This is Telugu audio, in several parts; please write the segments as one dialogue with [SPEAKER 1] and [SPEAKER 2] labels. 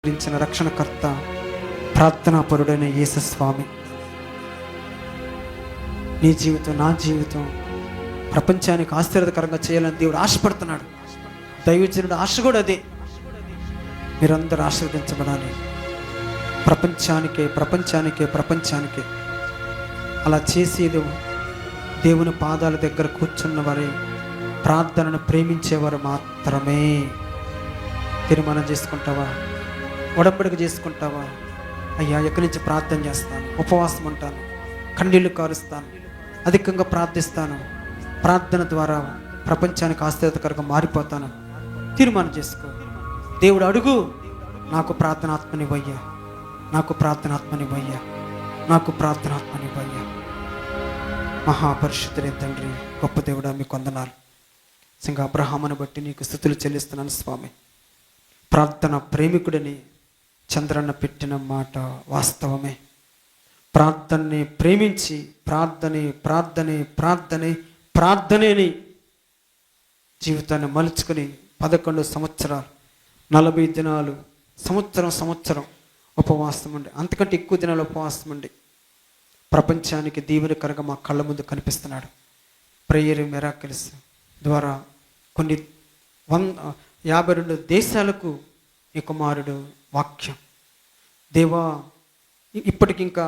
[SPEAKER 1] గురించిన రక్షణకర్త ప్రార్థనాపరుడైన యేసుస్వామి, నీ జీవితం నా జీవితం ప్రపంచానికి ఆశీర్వాదకరంగా చేయాలని దేవుడు ఆశపడుతున్నాడు. దైవజనుడు ఆశ కూడా అదే. మీరందరూ ఆశీర్వదించబడాలి. ప్రపంచానికే అలా చేసేది దేవుని పాదాల దగ్గర కూర్చున్న వారి ప్రార్థనను ప్రేమించేవారు మాత్రమే. తీర్మానం చేసుకుంటావా? ఒడంబడిక చేసుకుంటావా? అయ్యా, ఎక్కడి నుంచి ప్రార్థన చేస్తాను, ఉపవాసం ఉంటాను, కన్నీళ్లు కారుస్తాను, అధికంగా ప్రార్థిస్తాను, ప్రార్థన ద్వారా ప్రపంచానికి ఆశీర్వాదకరంగా మారిపోతాను. తీర్మానం చేసుకో. దేవుడు అడుగు, నాకు ప్రార్థనాత్మనివ్వయ్యా, నాకు ప్రార్థనాత్మనివ్వయ్యా, నాకు ప్రార్థనాత్మనివ్వయ్యా. మహాపరిశుద్ధుడైన తండ్రి, గొప్ప దేవుడా, మీకు వందనాలు. సింగ అబ్రహామును బట్టి నీకు స్తుతులు చెల్లిస్తున్నాను స్వామి. ప్రార్థన ప్రేమికుడిని చంద్రన్న పెట్టిన మాట వాస్తవమే. ప్రార్థనని ప్రేమించి ప్రార్థనేని జీవితాన్ని మలుచుకొని 11 సంవత్సరాలు 40 దినాలు సంవత్సరం ఉపవాసం ఉండి, అంతకంటే ఎక్కువ దినాలు ఉపవాసం ఉండి ప్రపంచానికి దీవెనకరంగా మా కళ్ళ ముందు కనిపిస్తున్నాడు. ప్రేయర్ మిరాకిల్స్ ద్వారా కొన్ని 52 దేశాలకు ఈ కుమారుడు వాక్యం దేవా ఇప్పటికి ఇంకా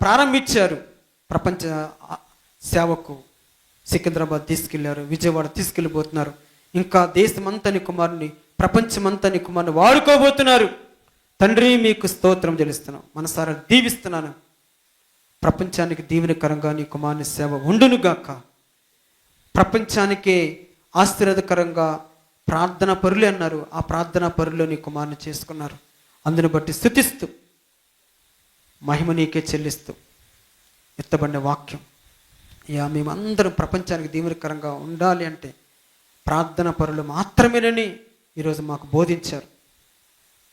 [SPEAKER 1] ప్రారంభించారు. ప్రపంచ సేవకు సికింద్రాబాద్ తీసుకెళ్లారు, విజయవాడ తీసుకెళ్ళిపోతున్నారు. ఇంకా దేశమంతని కుమారుని, ప్రపంచమంతని కుమారుని వాడుకోబోతున్నారు. తండ్రి, మీకు స్తోత్రం చెల్లిస్తున్నాను, మనసారా దీవిస్తున్నాను. ప్రపంచానికి దీవెనకరంగా నీ కుమారుని సేవ ఉండునుగాక. ప్రపంచానికే ఆశీర్వాదకరంగా ప్రార్థన పరులే అన్నారు. ఆ ప్రార్థనా పరులు నీ కుమారుని చేసుకున్నారు. అందుని బట్టి స్తుతిస్తూ మహిమ నీకే చెల్లిస్తూ ఎత్తబడిన వాక్యం, ఇక మేమందరం ప్రపంచానికి దీవెనకరంగా ఉండాలి అంటే ప్రార్థన పరులు మాత్రమేనని ఈరోజు మాకు బోధించారు.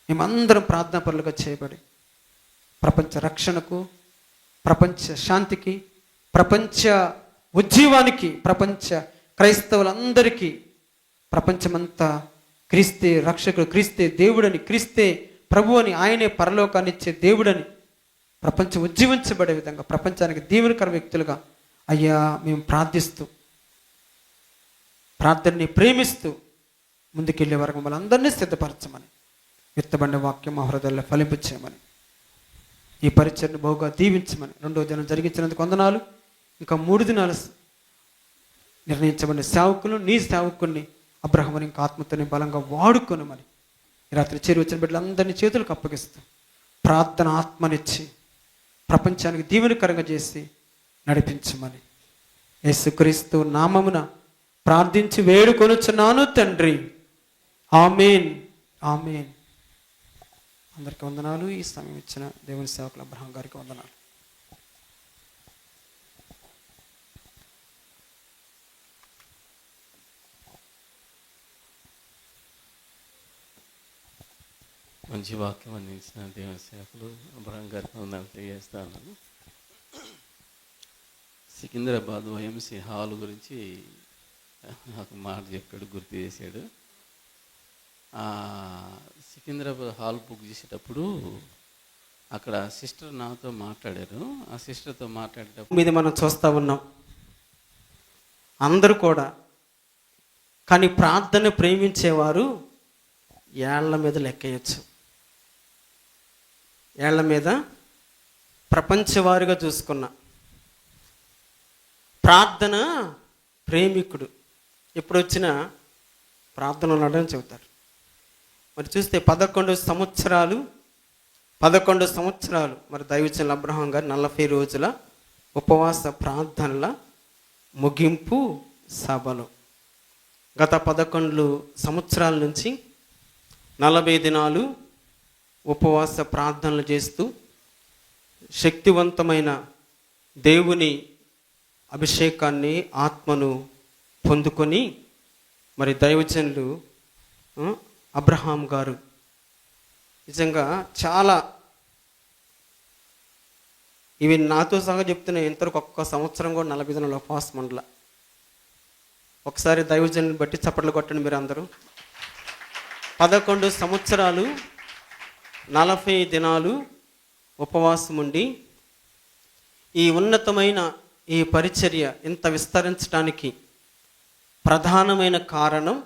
[SPEAKER 1] మేమందరం ప్రార్థనా పరులుగా చేయబడి ప్రపంచ రక్షణకు, ప్రపంచ శాంతికి, ప్రపంచ ఉజ్జీవానికి, ప్రపంచ క్రైస్తవులందరికీ, ప్రపంచమంతా క్రీస్తే రక్షకుడు, క్రీస్తే దేవుడని, క్రీస్తే ప్రభు అని, ఆయనే పరలోకాన్ని ఇచ్చే దేవుడని ప్రపంచం ఉజ్జీవించబడే విధంగా ప్రపంచానికి దీవెనకర వ్యక్తులుగా అయ్యా మేము ప్రార్థిస్తూ, ప్రార్థనని ప్రేమిస్తూ ముందుకెళ్ళే వరకు మమ్మల్ని అందరినీ సిద్ధపరచమని, విత్తబడిన వాక్యం మా హృదయాల్లో ఫలింపచేయమని, ఈ పరిచయను బహుగా దీవించమని, 2వ దినం జరిగించినందుకు వందనాలు. ఇంకా 3 దినాలు నిర్ణయించబడిన సేవకులు, నీ సేవకుల్ని అబ్రహాముని ఇంకా ఆత్మతోని బలంగా వాడుకొనమని ఈ రాత్రి చేరి వచ్చిన బిడ్డలందరినీ చేతులకు అప్పగిస్తూ ప్రార్థన ఆత్మనిచ్చి ప్రపంచానికి దీవెనకరంగా చేసి నడిపించమని యేసుక్రీస్తు నామమున ప్రార్థించి వేడుకొనుచున్నాను తండ్రి. ఆమేన్, ఆమేన్. అందరికీ వందనాలు. ఈ సమయం ఇచ్చిన దేవుని సేవకులు అబ్రహాం గారికి వందనాలు.
[SPEAKER 2] మంచి వాక్యం అందించిన దేవుని సేవకులు అబ్రహాం గారికి వందనాలు తెలియజేస్తాను. సికింద్రాబాద్ వైఎంసీ హాల్ గురించి నాకు మాట చెప్పాడు, గుర్తు చేశాడు. సికింద్రాబాద్ హాల్ బుక్ చేసేటప్పుడు అక్కడ సిస్టర్ నాతో మాట్లాడారు. ఆ సిస్టర్తో మాట్లాడేటప్పుడు
[SPEAKER 1] మీద మనం చూస్తూ ఉన్నాం అందరూ కూడా. కానీ ప్రార్థన ప్రేమించేవారు ఏళ్ల మీద లెక్కేయచ్చు. ఏళ్ల మీద ప్రపంచవారిగా చూసుకున్న ప్రార్థన ప్రేమికుడు ఎప్పుడు వచ్చినా ప్రార్థన ఉన్నాడని చెబుతారు. మరి చూస్తే 11 సంవత్సరాలు మరి దైవజనులు అబ్రహాం గారు 40 రోజుల ఉపవాస ప్రార్థనల ముగింపు సభలో గత 11 సంవత్సరాల నుంచి 40 దినాలు ఉపవాస ప్రార్థనలు చేస్తూ శక్తివంతమైన దేవుని అభిషేకాన్ని, ఆత్మను పొందుకొని మరి దైవజనులు అబ్రహాం గారు నిజంగా చాలా, ఇవి నాతో సహా చెప్తున్నా, ఇంతవరకు ఒక్క సంవత్సరం కూడా 40 దినాలు ఉపవాసం ఉండల. ఒకసారి దైవజనులు బట్టి చప్పట్లు కొట్టండి మీరు అందరూ. 11 సంవత్సరాలు
[SPEAKER 3] 40 దినాలు ఉపవాసం ఉండి ఈ ఉన్నతమైన ఈ పరిచర్య ఇంత విస్తరించడానికి ప్రధానమైన కారణం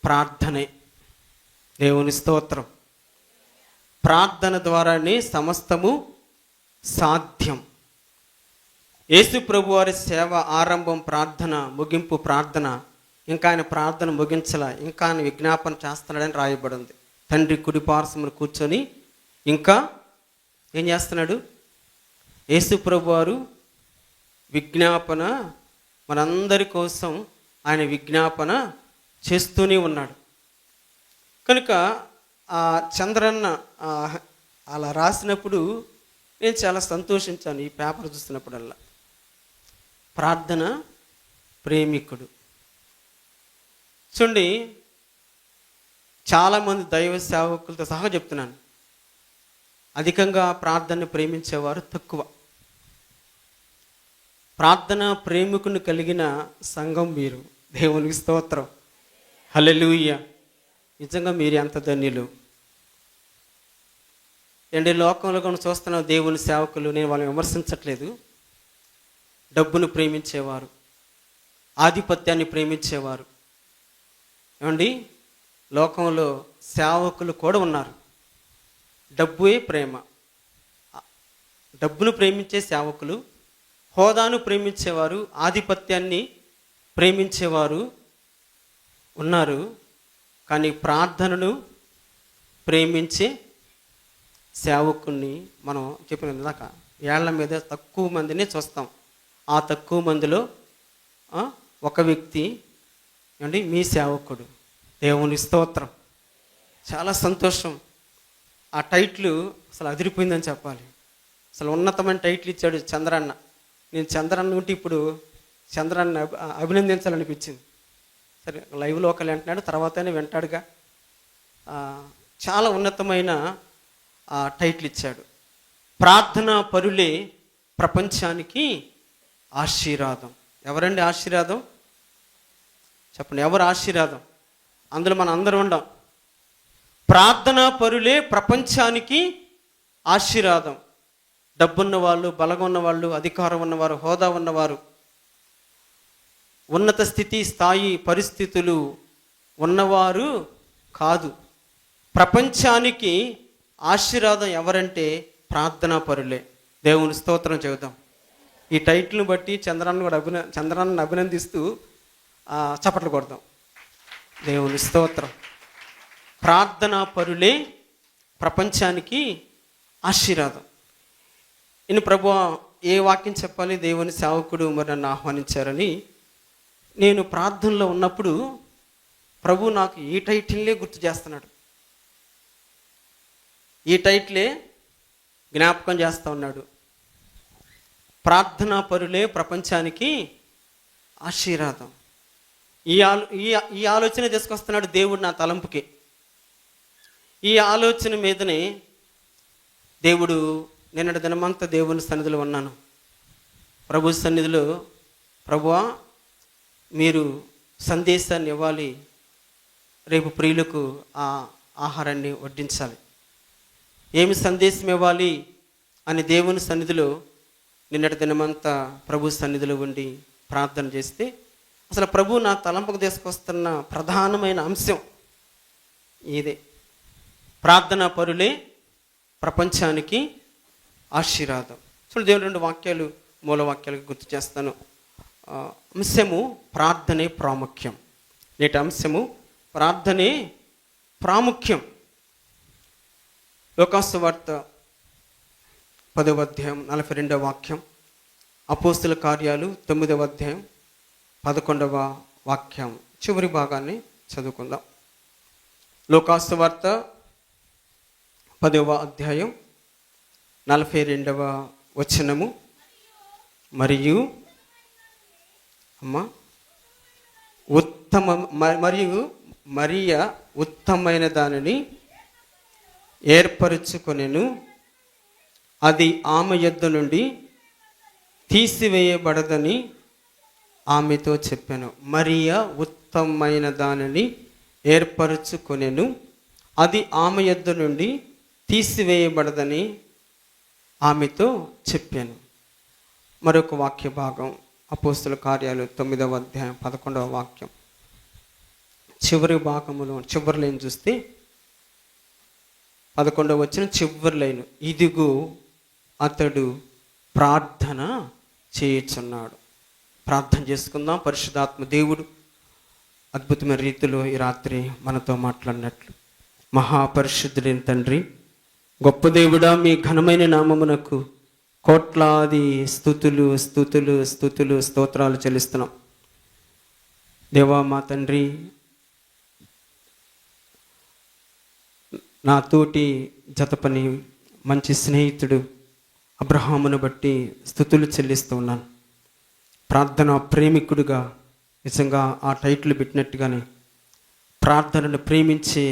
[SPEAKER 3] ప్రార్థనే. దేవుని స్తోత్రం. ప్రార్థన ద్వారానే సమస్తము సాధ్యం. యేసు ప్రభు వారి సేవ ఆరంభం ప్రార్థన, ముగింపు ప్రార్థన. ఇంకా ఆయన ప్రార్థన ముగించల, ఇంకా ఆయన విజ్ఞాపన చేస్తున్నాడని రాయబడింది. తండ్రి కుడి పార్శ్వమున కూర్చొని ఇంకా ఏం చేస్తున్నాడు? యేసు ప్రభు వారు విజ్ఞాపన, మనందరి కోసం ఆయన విజ్ఞాపన చేస్తూనే ఉన్నాడు. కనుక ఆ చంద్రన్న అలా రాసినప్పుడు నేను చాలా సంతోషించాను. ఈ పేపర్ చూస్తున్నప్పుడల్లా ప్రార్థన ప్రేమికుడు. చూడండి, చాలామంది దైవ సేవకులతో సహా చెప్తున్నాను, అధికంగా ప్రార్థన ప్రేమించేవారు తక్కువ. ప్రార్థన ప్రేమికుని కలిగిన సంఘం మీరు. దేవునికి స్తోత్రం. హల్లెలూయా. నిజంగా మీరు ఎంత ధన్యులు. ఏంటి లోకంలో కూడా చూస్తున్న దేవుని సేవకులు, నేను వాళ్ళని విమర్శించట్లేదు, డబ్బును ప్రేమించేవారు, ఆధిపత్యాన్ని ప్రేమించేవారు. ఏమండి, లోకంలో సేవకులు కూడా ఉన్నారు. డబ్బే ప్రేమ, డబ్బును ప్రేమించే సేవకులు, హోదాను ప్రేమించేవారు, ఆధిపత్యాన్ని ప్రేమించేవారు ఉన్నారు. కానీ ప్రార్థనను ప్రేమించే సేవకుని మనం చెప్పిన దాకా ఏళ్ల మీద తక్కువ మందిని చూస్తాం. ఆ తక్కువ మందిలో ఒక వ్యక్తి అండి మీ సేవకుడు. దేవుని స్తోత్రం. చాలా సంతోషం. ఆ టైటిల్ అసలు అదిరిపోయిందని చెప్పాలి. అసలు ఉన్నతమైన టైటిల్ ఇచ్చాడు చంద్రన్న. నేను చంద్రన్న ఉంటే ఇప్పుడు చంద్రన్న అభినందించాలనిపించింది. సరే, లైవ్లో ఒకళ్ళు అంటున్నాడు, తర్వాతనే వింటాడుగా. చాలా ఉన్నతమైన టైటిల్ ఇచ్చాడు. ప్రార్థనా పరులే ప్రపంచానికి ఆశీర్వాదం. ఎవరండి ఆశీర్వాదం? చెప్పండి, ఎవరు ఆశీర్వాదం? అందులో మనం అందరం ఉండం. ప్రార్థనా పరులే ప్రపంచానికి ఆశీర్వాదం. డబ్బున్న వాళ్ళు, బలం ఉన్నవాళ్ళు, అధికారం ఉన్నవారు, హోదా ఉన్నవారు, ఉన్నత స్థితి, స్థాయి, పరిస్థితులు ఉన్నవారు కాదు. ప్రపంచానికి ఆశీర్వాదం ఎవరంటే ప్రార్థనా పరులే. దేవుని స్తోత్రం చెబుదాం. ఈ టైటిల్ని బట్టి చంద్రాన్ని కూడా చంద్రాన్ని అభినందిస్తూ చప్పట్లు కొడదాం. దేవుని స్తోత్రం. ప్రార్థనా పరులే ప్రపంచానికి ఆశీర్వాదం. ఇన్ని ప్రభువా, ఏ వాక్యం చెప్పాలి? దేవుని సేవకుడు మరి నన్ను ఆహ్వానించారని నేను ప్రార్థనలో ఉన్నప్పుడు ప్రభు నాకు ఈ టైటిల్లే గుర్తు చేస్తున్నాడు. ఈ టైటిలే జ్ఞాపకం చేస్తూ ఉన్నాడు. ప్రార్థనా పరులే ప్రపంచానికి ఆశీర్వాదం. ఈ ఆలోచన తీసుకొస్తున్నాడు దేవుడు నా తలంపుకి. ఈ ఆలోచన మీదనే దేవుడు, నిన్నటి దినమంతా దేవుని సన్నిధిలో ఉన్నాను. ప్రభు సన్నిధిలో, ప్రభువా మీరు సందేశాన్ని ఇవ్వాలి, రేపు ప్రియులకు ఆ ఆహారాన్ని వడ్డించాలి, ఏమి సందేశం ఇవ్వాలి అని దేవుని సన్నిధిలో నిన్నటి దినమంతా ప్రభు సన్నిధిలో ఉండి ప్రార్థన చేస్తే, అసలు ప్రభు నా తలంపుకు తీసుకొస్తున్న ప్రధానమైన అంశం ఇదే. ప్రార్థనా పరులే ప్రపంచానికి ఆశీర్వాదం. చూడండి, దేవుని 2 వాక్యాలు, మూల వాక్యాలకు గుర్తు చేస్తాను. అంశము ప్రార్థనే ప్రాముఖ్యం. నేటి అంశము ప్రార్థనే ప్రాముఖ్యం. లోకాసు వార్త 10వ అధ్యాయం 42వ వాక్యం, అపోస్తుల కార్యాలు 9వ అధ్యాయం 11వ వాక్యం చివరి భాగాన్ని చదువుకుందాం. లోకాసు వార్త 10వ అధ్యాయం 42వ వచనము. మరియు మరియ ఉత్తమమైన దానిని ఏర్పరచుకొనెను, అది ఆమె యొద్ద నుండి తీసివేయబడదని ఆమెతో చెప్పాను. మరియ ఉత్తమమైన దానిని ఏర్పరచుకొనెను, అది ఆమె యొద్ద నుండి తీసివేయబడదని ఆమెతో చెప్పాను. మరొక వాక్య భాగం అపోస్తుల కార్యాలు 9వ అధ్యాయం 11వ వాక్యం చివరి భాగములో చివరి లైన్ చూస్తే 11వ వచనం చివరి లైన్, ఇదిగో అతడు ప్రార్థన చేయుచున్నాడు. ప్రార్థన చేసుకుందాం. పరిశుద్ధాత్మ దేవుడు అద్భుతమైన రీతిలో ఈ రాత్రి మనతో మాట్లాడినట్లు. మహాపరిశుద్ధుడైన తండ్రి, గొప్ప దేవుడా, మీ ఘనమైన నామమునకు కోట్లాది స్తుతులు స్తుతులు స్తుతులు స్తోత్రాలు చెల్లిస్తున్నాం. దేవా మా తండ్రి, నా తోటి జతపని మంచి స్నేహితుడు అబ్రహామును బట్టి స్తుతులు చెల్లిస్తూ ఉన్నాను. ప్రార్థన ప్రేమికుడుగా, నిజంగా ఆ టైటిల్ పెట్టినట్టుగానే ప్రార్థనను ప్రేమించే,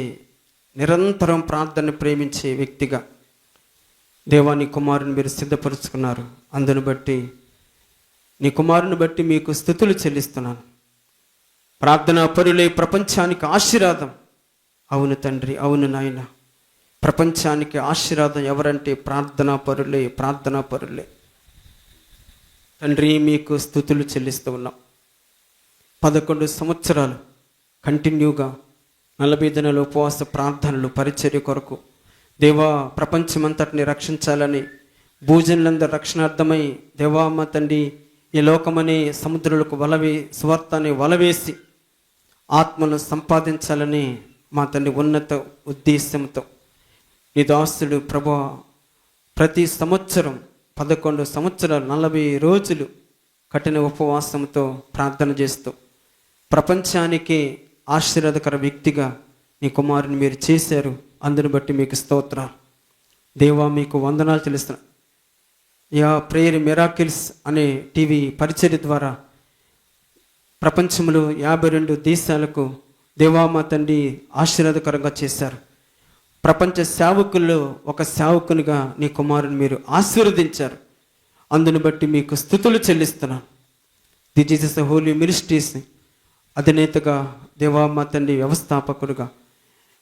[SPEAKER 3] నిరంతరం ప్రార్థనను ప్రేమించే వ్యక్తిగా దేవా నీ కుమారుని మీరు సిద్ధపరుచుకున్నారు. అందును బట్టి నీ కుమారుని బట్టి మీకు స్తుతులు చెల్లిస్తున్నాను. ప్రార్థనా పరులే ప్రపంచానికి ఆశీర్వాదం. అవును తండ్రి, అవును నాయన, ప్రపంచానికి ఆశీర్వాదం ఎవరంటే ప్రార్థనా పరులే, ప్రార్థనా పరులే. తండ్రి మీకు స్తుతులు చెల్లిస్తూ ఉన్నాం. 11 సంవత్సరాలు కంటిన్యూగా 40 దినాల ఉపవాస ప్రార్థనలు, పరిచర్య కొరకు దేవా ప్రపంచమంతటిని రక్షించాలని, భూజనులందరూ రక్షణార్థమై దేవా మా తండ్రి ఈ లోకమనే సముద్రులకు స్వార్థాన్ని వలవేసి ఆత్మను సంపాదించాలని మా తండ్రి ఉన్నత ఉద్దేశంతో నీ దాసుడు ప్రభువా ప్రతి సంవత్సరం 11 సంవత్సరాలు 40 రోజులు కఠిన ఉపవాసంతో ప్రార్థన చేస్తూ ప్రపంచానికి ఆశీర్వాదకర వ్యక్తిగా నీ కుమారుని మీరు చేశారు. అందుని బట్టి మీకు స్తోత్రాలు. దేవా మీకు వందనాలు చెల్లిస్తున్నా. యా ప్రేయర్ మిరాకిల్స్ అనే టీవీ పరిచర్య ద్వారా ప్రపంచంలో 52 దేశాలకు దేవా మా తండ్రి ఆశీర్వాదకరంగా చేశారు. ప్రపంచ సేవకుల్లో ఒక సేవకునిగా నీ కుమారుని మీరు ఆశీర్వదించారు. అందుని బట్టి మీకు స్తుతులు చెల్లిస్తున్నాను. ది జీసస్ హోలీ మినిస్ట్రీస్ అధినేతగా దేవా మా తండ్రి వ్యవస్థాపకుడుగా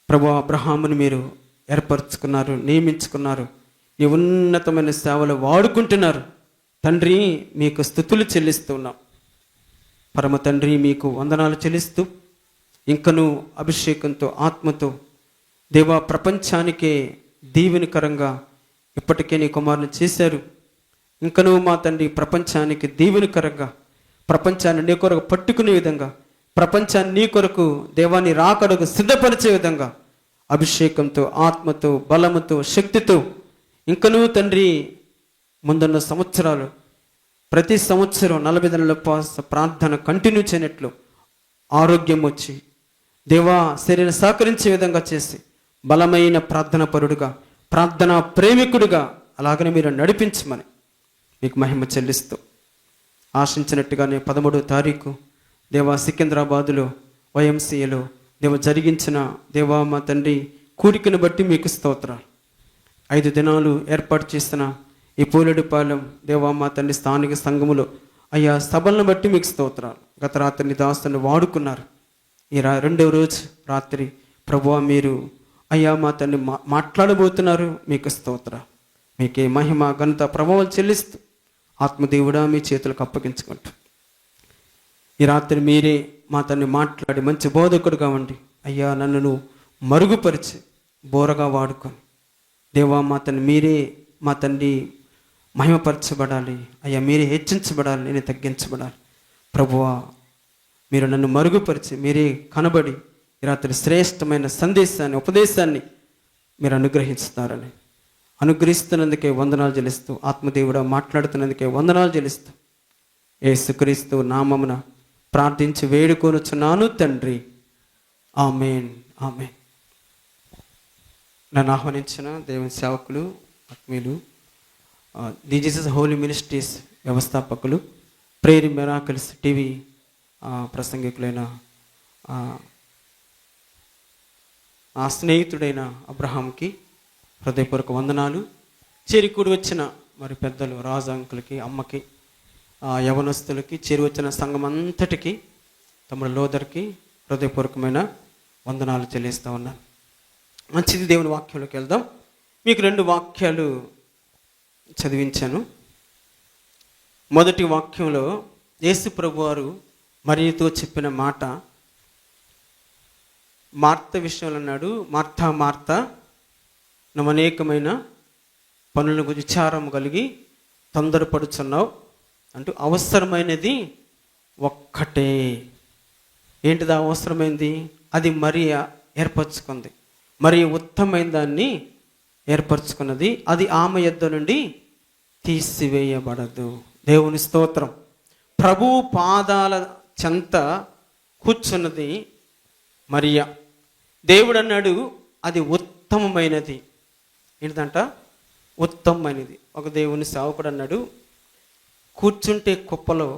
[SPEAKER 3] ప్రభు అబ్రహాముని మీరు ఏర్పరచుకున్నారు, నియమించుకున్నారు. నీ ఉన్నతమైన సేవలు వాడుకుంటున్నారు. తండ్రి మీకు స్తుతులు చెల్లిస్తున్నాం. పరమ తండ్రి మీకు వందనాలు చెల్లిస్తూ ఇంకనూ అభిషేకంతో ఆత్మతో దేవా ప్రపంచానికే దీవెనకరంగా ఇప్పటికే నీ కుమారుని చేశారు. ఇంకనూ మా తండ్రి ప్రపంచానికి దీవెనకరంగా, ప్రపంచాన్ని నీ కొరకు పట్టుకునే విధంగా, ప్రపంచాన్ని నీ కొరకు దేవాన్ని రాకడకు సిద్ధపరిచే విధంగా అభిషేకంతో ఆత్మతో బలముతో శక్తితో ఇంకనూ తండ్రి ముందున్న సంవత్సరాలు ప్రతి సంవత్సరం 40 దినాల ప్రార్థన కంటిన్యూ చేయనట్లు ఆరోగ్యం వచ్చి దేవా శరీరం సహకరించే విధంగా చేసి బలమైన ప్రార్థన పరుడుగా, ప్రార్థనా ప్రేమికుడుగా అలాగనే మీరు నడిపించమని మీకు మహిమ చెల్లిస్తూ ఆశించినట్టుగానే 13వ తారీఖు దేవా సికింద్రాబాదులో వైఎంసీఏలో జరిగించిన దేవా మా తండ్రి కూడికను బట్టి మీకు స్తోత్రాలు. 5 దినాలు ఏర్పాటు చేసిన ఈ పూలెడుపాలెం దేవా మా తండ్రి స్థానిక సంఘములో అయ్యా సభలను బట్టి మీకు స్తోత్రాలు. గత రాత్రి దాసుని వాడుకున్నారు. ఈ 2వ రోజు రాత్రి ప్రభువా మీరు అయ్యా మా తండ్రి మాట్లాడబోతున్నారు. మీకు స్తోత్రాలు. మీకే మహిమ ఘనత ప్రభావం చెల్లిస్తూ ఆత్మదేవుడా మీ చేతులకు అప్పగించుకుంటూ ఈ రాత్రి మీరే మా తండ్రి మాట్లాడి మంచి బోధకుడుగా ఉండి అయ్యా నన్ను మరుగుపరిచి బోరగా వాడుకొని దేవా మా తండ్రి మీరే మా తండ్రి మహిమపరచబడాలి. అయ్యా మీరే హెచ్చించబడాలి, నేను తగ్గించబడాలి. ప్రభువా మీరు నన్ను మరుగుపరిచి మీరే కనబడి ఈ రాత్రి శ్రేష్టమైన సందేశాన్ని, ఉపదేశాన్ని మీరు అనుగ్రహిస్తారని అనుగ్రహిస్తున్నందుకే వందనాలు చెల్లిస్తూ ఆత్మదేవుడా మాట్లాడుతున్నందుకే వందనాలు చెల్లిస్తూ యేసుక్రీస్తు నామమున ప్రార్థించి వేడుకొనుచున్నాను తండ్రి. ఆమేన్, ఆమేన్. నన్ను ఆహ్వానించిన దేవుని సేవకులు, ఆత్మీయులు, ది జీసస్ హోలీ మినిస్ట్రీస్ వ్యవస్థాపకులు, ప్రేయర్ మిరాకిల్స్ టీవీ ప్రసంగికులైన ఆ స్నేహితుడైన అబ్రహాంకి హృదయపూర్వక వందనాలు. చేరికూడి వచ్చిన మరి పెద్దలు రాజు అంకులకి, అమ్మకి, యవనస్తులకి, చేరి వచ్చిన సంఘం అంతటికి, తమ్ముడు లోదర్కి హృదయపూర్వకమైన వందనాలు చెల్లిస్తూ ఉన్నాను. మంచిది, దేవుని వాక్యంలోకి వెళ్దాం. మీకు 2 వాక్యాలు చదివించాను. మొదటి వాక్యంలో యేసు ప్రభువారు మరియతో చెప్పిన మాట, మార్త విషయంలో అన్నాడు, మార్తా మార్తా, నువ్వు అనేకమైన పనులకు విచారం కలిగి తొందరపడుచున్నావు అంటూ అవసరమైనది ఒక్కటే. ఏంటిది అవసరమైంది? అది మరియ ఏర్పరచుకుంది. మరి ఉత్తమమైన దాన్ని ఏర్పరచుకున్నది. అది ఆమె యొద్ద నుండి తీసివేయబడదు. దేవుని స్తోత్రం. ప్రభువు పాదాల చెంత కూర్చున్నది మరియ. దేవుడు అన్నాడు అది ఉత్తమమైనది. ఏంటంట? ఉత్తమమైనది. ఒక దేవుని సేవకుడు అన్నాడు, కూర్చుంటే కుప్పలో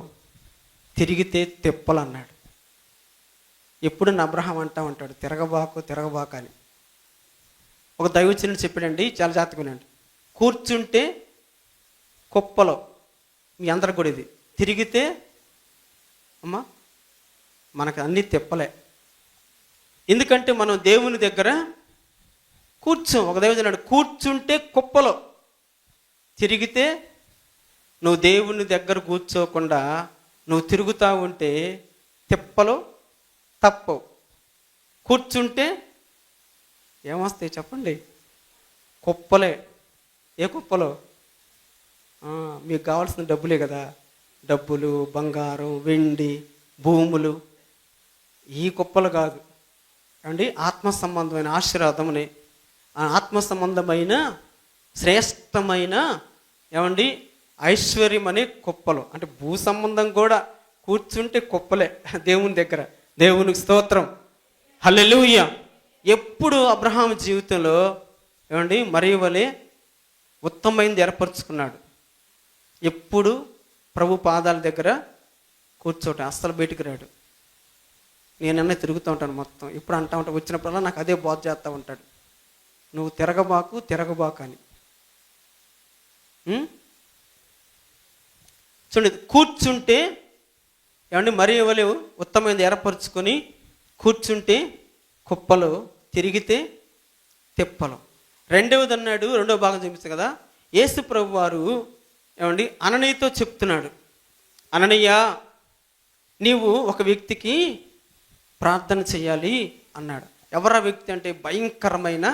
[SPEAKER 3] తిరిగితే తెప్పలు అన్నాడు. ఎప్పుడు అబ్రహాం అంటా ఉంటాడు, తిరగబాకు అని. ఒక దైవచనుడు చెప్పాడండి, చాలా జాగ్రత్తగా వినండి. కూర్చుంటే కుప్పలో, మీ అందరికి కూడా ఇది, తిరిగితే అమ్మా మనకు అన్నీ తెప్పలే. ఎందుకంటే మనం దేవుని దగ్గర ఒక దైవజనుడు కూర్చుంటే కుప్పలో, తిరిగితే నువ్వు దేవుని దగ్గర కూర్చోకుండా నువ్వు తిరుగుతూ ఉంటే తెప్పలో తప్పవు. కూర్చుంటే ఏమొస్తాయి చెప్పండి? కుప్పలే. ఏ కుప్పలో? మీకు కావాల్సిన డబ్బులే కదా, డబ్బులు, బంగారం, వెండి, భూములు. ఈ కుప్పలు కాదు అండి. ఆత్మ సంబంధమైన ఆశీర్వాదముని, ఆత్మ సంబంధమైన శ్రేష్టమైన ఏమండి ఐశ్వర్యం అనే కుప్పలు. అంటే భూ సంబంధం కూడా కూర్చుంటే కుప్పలే దేవుని దగ్గర. దేవునికి స్తోత్రం, హల్లెలూయా. ఎప్పుడు అబ్రహాం జీవితంలో ఏమండి మరియ వలె ఉత్తమమైనది ఏర్పరచుకున్నాడు. ఎప్పుడు ప్రభు పాదాల దగ్గర కూర్చోటం, అస్సలు బయటికి రాడు. నేనన్నా తిరుగుతూ ఉంటాను మొత్తం. ఇప్పుడు అంటా ఉంటాను, వచ్చినప్పుడల్లా నాకు అదే బోధ చేస్తూ ఉంటాడు, నువ్వు తిరగబాకు అని. చూడండి, కూర్చుంటే ఏమండి మరియ వలె ఉత్తమమైనది ఏర్పరచుకొని కూర్చుంటే కుప్పలు, తిరిగితే తెప్పలు. రెండవది అన్నాడు, రెండవ భాగం చూపిస్తుంది కదా, యేసు ప్రభు వారు ఏమండి అననీయతో చెప్తున్నాడు, అననీయ నీవు ఒక వ్యక్తికి ప్రార్థన చేయాలి అన్నాడు. ఎవరా వ్యక్తి అంటే భయంకరమైన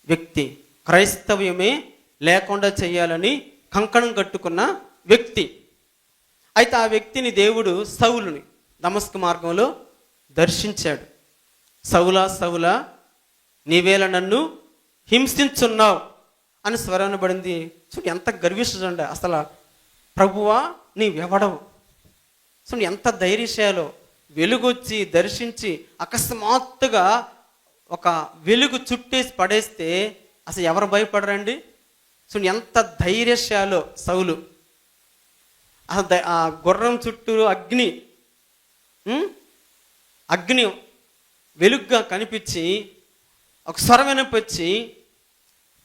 [SPEAKER 3] వ్యక్తి, క్రైస్తవ్యమే లేకుండా చేయాలని కంకణం కట్టుకున్న వ్యక్తి. అయితే ఆ వ్యక్తిని దేవుడు సౌలుని దమస్కు మార్గంలో దర్శించాడు. సౌలా నీవేళ నన్ను హింసించున్నావు అని స్వరనబడింది. చూడు ఎంత గర్విష్ఠుడండి అసలు. ప్రభువా నీవెవడవు? చూడు ఎంత ధైర్యశాలో. వెలుగొచ్చి దర్శించి అకస్మాత్తుగా ఒక వెలుగు చుట్టేసి పడేస్తే అసలు ఎవరు భయపడరండి? చూడు ఎంత ధైర్యశాలో సౌలు. అసలు ఆ గుర్రం చుట్టూ అగ్ని వెలుగ్గా కనిపించి ఒక స్వరం వినిపించి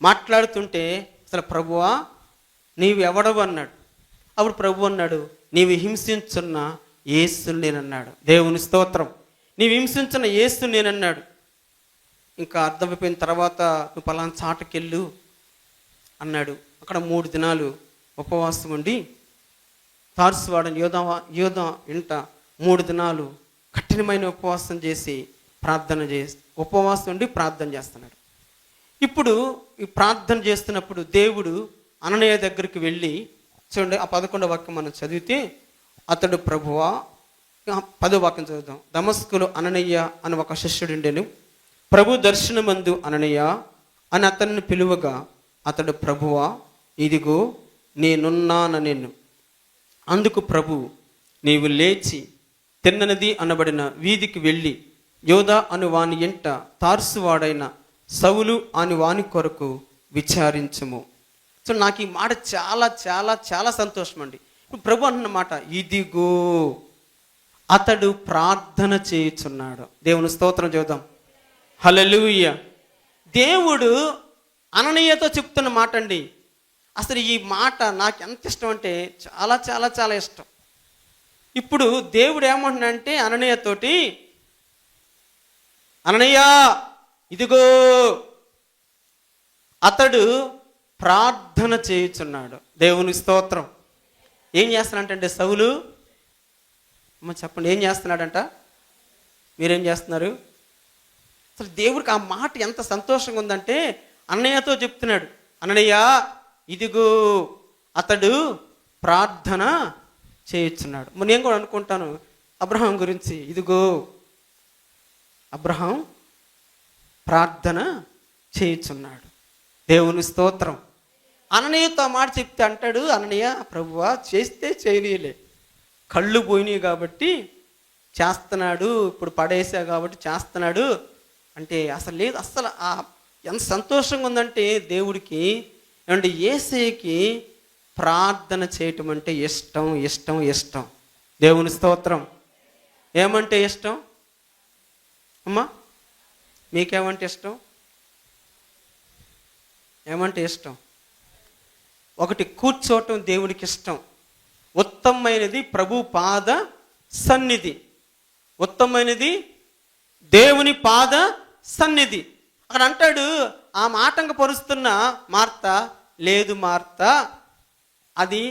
[SPEAKER 3] మాట్లాడుతుంటే అసలు ప్రభువా నీవు ఎవడవు అన్నాడు. అప్పుడు ప్రభు అన్నాడు, నీవు హింసించున్న యేసుని నేనన్నాడు. దేవుని స్తోత్రం. నీవు హింసించిన యేసుని నేనన్నాడు. ఇంకా అర్థమైపోయిన తర్వాత నువ్వు పలానా చాటకెళ్ళు అన్నాడు. అక్కడ 3 దినాలు ఉపవాసం ఉండి తార్సువాడని యోధ ఇంట 3 దినాలు కఠినమైన ఉపవాసం చేసి ఉపవాసం ఉండి ప్రార్థన చేస్తున్నాడు. ఇప్పుడు ఈ ప్రార్థన చేస్తున్నప్పుడు దేవుడు అననీయ దగ్గరికి వెళ్ళి, చూడండి ఆ 11వ వాక్యం మనం చదివితే, అతడు ప్రభువా, 10వ వాక్యం చదువుతాం. దమస్కులో అననీయ అని ఒక శిష్యుడు ఉండెను. ప్రభు దర్శనమందు అననీయ అని అతన్ని పిలువగా అతడు ప్రభువా ఇదిగో నేనున్నానెను. అందుకు ప్రభు నీవు లేచి తిన్ననది అనబడిన వీధికి వెళ్ళి యోధ అను వాని ఎంట తార్సువాడైన సౌలు అని వాని కొరకు విచారించుము. సో నాకు ఈ మాట చాలా చాలా చాలా సంతోషం అండి. ఇప్పుడు ప్రభు అన్నమాట, ఇదిగో అతడు ప్రార్థన చేయుచున్నాడు. దేవుని స్తోత్రం చూద్దాం, హల్లెలూయా. దేవుడు అననీయతో చెప్తున్న మాట అండి. అసలు ఈ మాట నాకు ఎంత ఇష్టం అంటే చాలా చాలా చాలా ఇష్టం. ఇప్పుడు దేవుడు ఏమంటున్నాడంటే అననీయతోటి, అననీయ ఇదిగో అతడు ప్రార్థన చేయుచున్నాడు. దేవుని స్తోత్రం. ఏం చేస్తున్నాడంటే సౌలు, అమ్మ చెప్పండి, ఏం చేస్తున్నాడంట? మీరేం చేస్తున్నారు? అసలు దేవుడికి ఆ మాట ఎంత సంతోషంగా ఉందంటే అన్నయ్యతో చెప్తున్నాడు, అన్నయ్య ఇదిగో అతడు ప్రార్థన చేయుచున్నాడు. మరి నేను కూడా అనుకుంటాను అబ్రహాం గురించి, ఇదిగో అబ్రహాం ప్రార్థన చేయుచున్నాడు. దేవుని స్తోత్రం. అననీయతో మాట చెప్తే అంటాడు, అననీయ ప్రభువా చేస్తే చేయనీయలే, కళ్ళు పోయినాయి కాబట్టి చేస్తున్నాడు, ఇప్పుడు పడేసా కాబట్టి చేస్తున్నాడు అంటే అసలు లేదు. అసలు ఎంత సంతోషంగా ఉందంటే దేవుడికి, ఏమంటే యేసయ్యకి ప్రార్థన చేయటం అంటే ఇష్టం ఇష్టం ఇష్టం. దేవుని స్తోత్రం. ఏమంటే ఇష్టం అమ్మా? మీకేమంటే ఇష్టం? ఏమంటే ఇష్టం? ఒకటి, కూర్చోవటం దేవుడికి ఇష్టం. ఉత్తమమైనది ప్రభు పాద సన్నిధి. ఉత్తమమైనది దేవుని పాద సన్నిధి. అక్కడ అంటాడు, ఆ ఆటంక పరుస్తున్న మార్త, లేదు మార్త, అది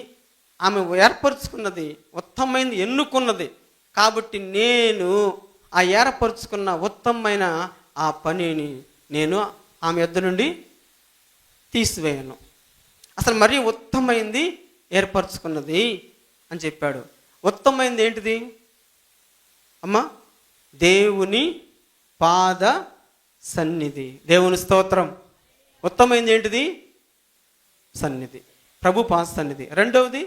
[SPEAKER 3] ఆమె ఏర్పరచుకున్నది, ఉత్తమమైనది ఎన్నుకున్నది కాబట్టి నేను ఆ ఏర్పరచుకున్న ఉత్తమమైన ఆ పనిని నేను ఆమె యొద్ద నుండి తీసివేయను. అసలు మరీ ఉత్తమమైంది ఏర్పరచుకున్నది అని చెప్పాడు. ఉత్తమమైంది ఏంటిది అమ్మా? దేవుని పాద సన్నిధి. దేవుని స్తోత్రం. ఉత్తమమైంది ఏంటిది? సన్నిధి, ప్రభు పాద సన్నిధి. రెండవది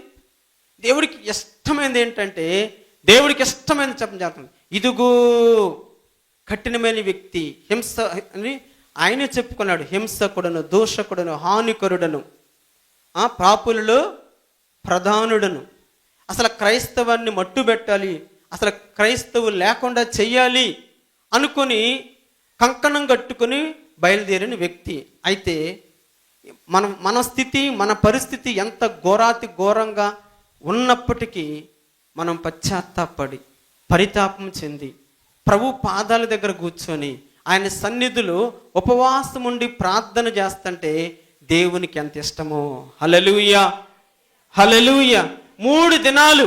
[SPEAKER 3] దేవుడికి ఇష్టమైనది ఏంటంటే, దేవుడికి ఇష్టమైనది చెప్పండి, ఇదిగో కఠినమైన వ్యక్తి, హింస అని ఆయనే చెప్పుకున్నాడు, హింసకుడను, దూషకుడను, హానికరుడను, పాపులలో ప్రధానుడను. అసలు క్రైస్తవాన్ని మట్టుబెట్టాలి, అసలు క్రైస్తవులు లేకుండా చెయ్యాలి అనుకొని కంకణం కట్టుకొని బయలుదేరిన వ్యక్తి. అయితే మన స్థితి, మన పరిస్థితి ఎంత ఘోరాతి ఘోరంగా ఉన్నప్పటికీ మనం పశ్చాత్తాపడి పరితాపం చెంది ప్రభు పాదాల దగ్గర కూర్చొని ఆయన సన్నిధిలో ఉపవాసం ఉండి ప్రార్థన చేస్తుంటే దేవునికి ఎంత ఇష్టమో. హల్లెలూయా, హల్లెలూయా. 3 దినాలు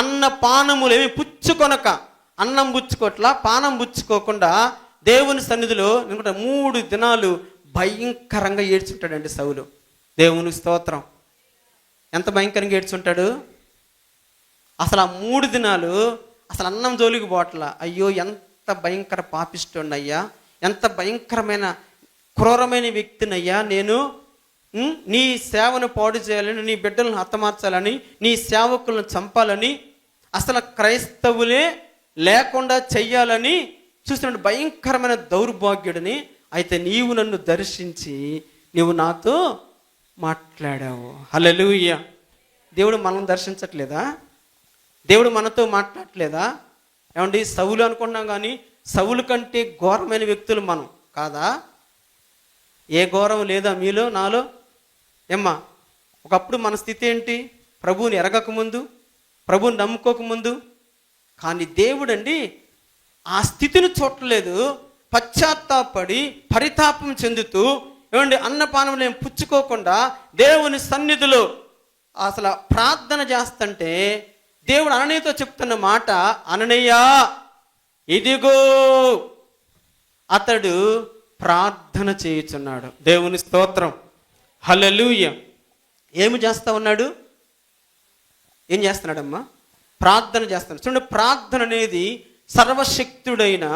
[SPEAKER 3] అన్న పానములు ఏమి పుచ్చుకొనక, అన్నం పుచ్చుకోట్లా, పానం పుచ్చుకోకుండా దేవుని సన్నిధిలో 3 దినాలు భయంకరంగా ఏడ్చుంటాడండి సౌలు. దేవుని స్తోత్రం. ఎంత భయంకరంగా ఏడ్చుంటాడు అసలు. ఆ 3 దినాలు అసలు అన్నం జోలికి పోట్ల. అయ్యో ఎంత భయంకర పాపిష్టుడిని అయ్యా, ఎంత భయంకరమైన క్రూరమైన వ్యక్తినయ్యా నేను, నీ సేవను పాడు చేయాలని, నీ బిడ్డలను హతమార్చాలని, నీ సేవకులను చంపాలని, అసలు క్రైస్తవులే లేకుండా చెయ్యాలని చూస్తున్నాడు. భయంకరమైన దౌర్భాగ్యుడిని. అయితే నీవు నన్ను దర్శించి నీవు నాతో మాట్లాడావు. హల్లెలూయా. దేవుడు మనం దర్శించట్లేదా? దేవుడు మనతో మాట్లాడట్లేదా? ఏమండి, సౌలు అనుకున్నాం కానీ సౌలు కంటే ఘోరమైన వ్యక్తులు మనం కాదా? ఏ ఘోరం లేదా మీలో, నాలో? ఏమ్మా, ఒకప్పుడు మన స్థితి ఏంటి? ప్రభువుని ఎరగకముందు, ప్రభువుని నమ్ముకోకముందు. కానీ దేవుడండి ఆ స్థితిని చూడలేదు. పశ్చాత్తాపడి పరితాపం చెందుతూ, ఏమండి, అన్నపానములు ఏం పుచ్చుకోకుండా దేవుని సన్నిధిలో అసలు ప్రార్థన చేస్తుంటే దేవుడు అననీయతో చెప్తున్న మాట, అననీయ ఇదిగో అతడు ప్రార్థన చేయుచున్నాడు. దేవుని స్తోత్రం. హల్లెలూయా. ఏమి చేస్తా ఉన్నాడు? ఏం చేస్తున్నాడమ్మా? ప్రార్థన చేస్తున్నాడు. చూడండి, ప్రార్థన అనేది సర్వశక్తుడైన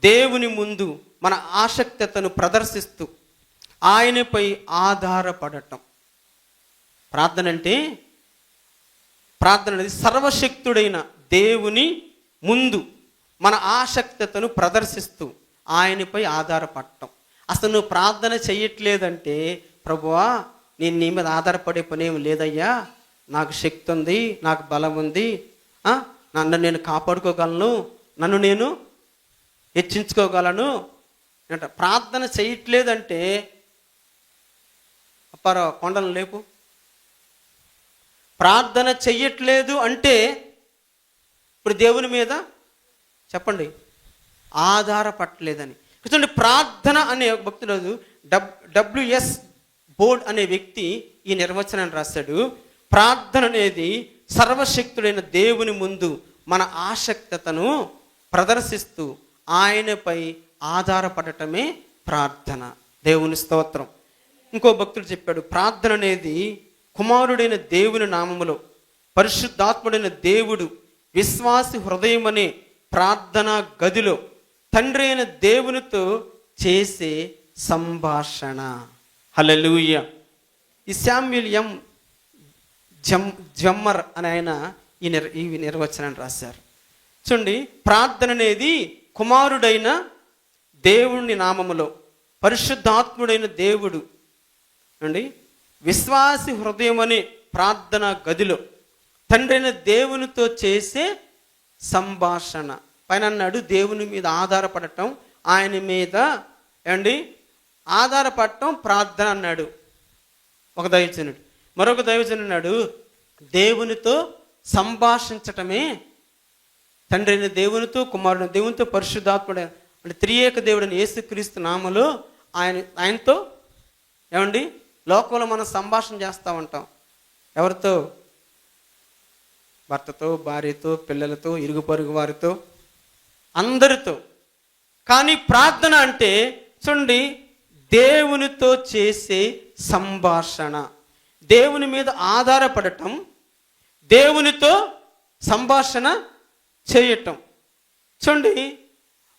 [SPEAKER 3] దేవుని ముందు మన ఆసక్తతను ప్రదర్శిస్తూ ఆయనపై ఆధారపడటం. ప్రార్థన అనేది సర్వశక్తుడైన దేవుని ముందు మన ఆసక్తతను ప్రదర్శిస్తూ ఆయనపై ఆధారపడటం. అసలు నువ్వు ప్రార్థన చెయ్యట్లేదంటే, ప్రభువా నేను నీ మీద ఆధారపడే పనేమి లేదయ్యా, నాకు శక్తి ఉంది, నాకు బలం ఉంది, నన్ను నేను కాపాడుకోగలను, నన్ను నేను హెచ్చించుకోగలను అంట. ప్రార్థన చేయట్లేదంటే అప్పారావు కొండలను లేపు. ప్రార్థన చెయ్యట్లేదు అంటే ఇప్పుడు దేవుని మీద చెప్పండి ఆధారపడలేదని. చూడండి, ప్రార్థన అనే భక్తుడు WS బోర్డ్ అనే వ్యక్తి ఈ నిర్వచనాన్ని రాశాడు. ప్రార్థన అనేది సర్వశక్తుడైన దేవుని ముందు మన ఆసక్తతను ప్రదర్శిస్తూ ఆయనపై ఆధారపడటమే ప్రార్థన. దేవుని స్తోత్రం. ఇంకో భక్తుడు చెప్పాడు, ప్రార్థన అనేది కుమారుడైన దేవుని నామములో పరిశుద్ధాత్ముడైన దేవుడు విశ్వాసి హృదయం అనే ప్రార్థనా గదిలో తండ్రి అయిన దేవునితో చేసే సంభాషణ. హల్లెలూయా. ఈ శామ్యూల్ ఎం జమ్మర్ అని ఆయన ఈ నిర్వచనాన్ని రాశారు. చూడండి, ప్రార్థన అనేది కుమారుడైన దేవుని నామములో పరిశుద్ధాత్ముడైన దేవుడు అండి విశ్వాసి హృదయం అనే ప్రార్థనా గదిలో తండ్రైన దేవునితో చేసే సంభాషణ. పైన అన్నాడు దేవుని మీద ఆధారపడటం, ఆయన మీద అండి ఆధారపడటం ప్రార్థన అన్నాడు ఒక దైవజనుడు. మరొక దైవజనుడు అన్నాడు దేవునితో సంభాషించటమే, తండ్రి అయిన దేవునితో కుమారుడైన దేవునితో పరిశుద్ధాత్ముడు అంటే త్రియేక దేవుడైన యేసుక్రీస్తు నామములో ఆయనతో ఏమండి లోకంలో మనం సంభాషణ చేస్తూ ఉంటాం. ఎవరితో? భర్తతో, భార్యతో, పిల్లలతో, ఇరుగు పొరుగు వారితో, అందరితో. కానీ ప్రార్థన అంటే చూడండి దేవునితో చేసే సంభాషణ, దేవుని మీద ఆధారపడటం, దేవునితో సంభాషణ చేయటం. చూడండి,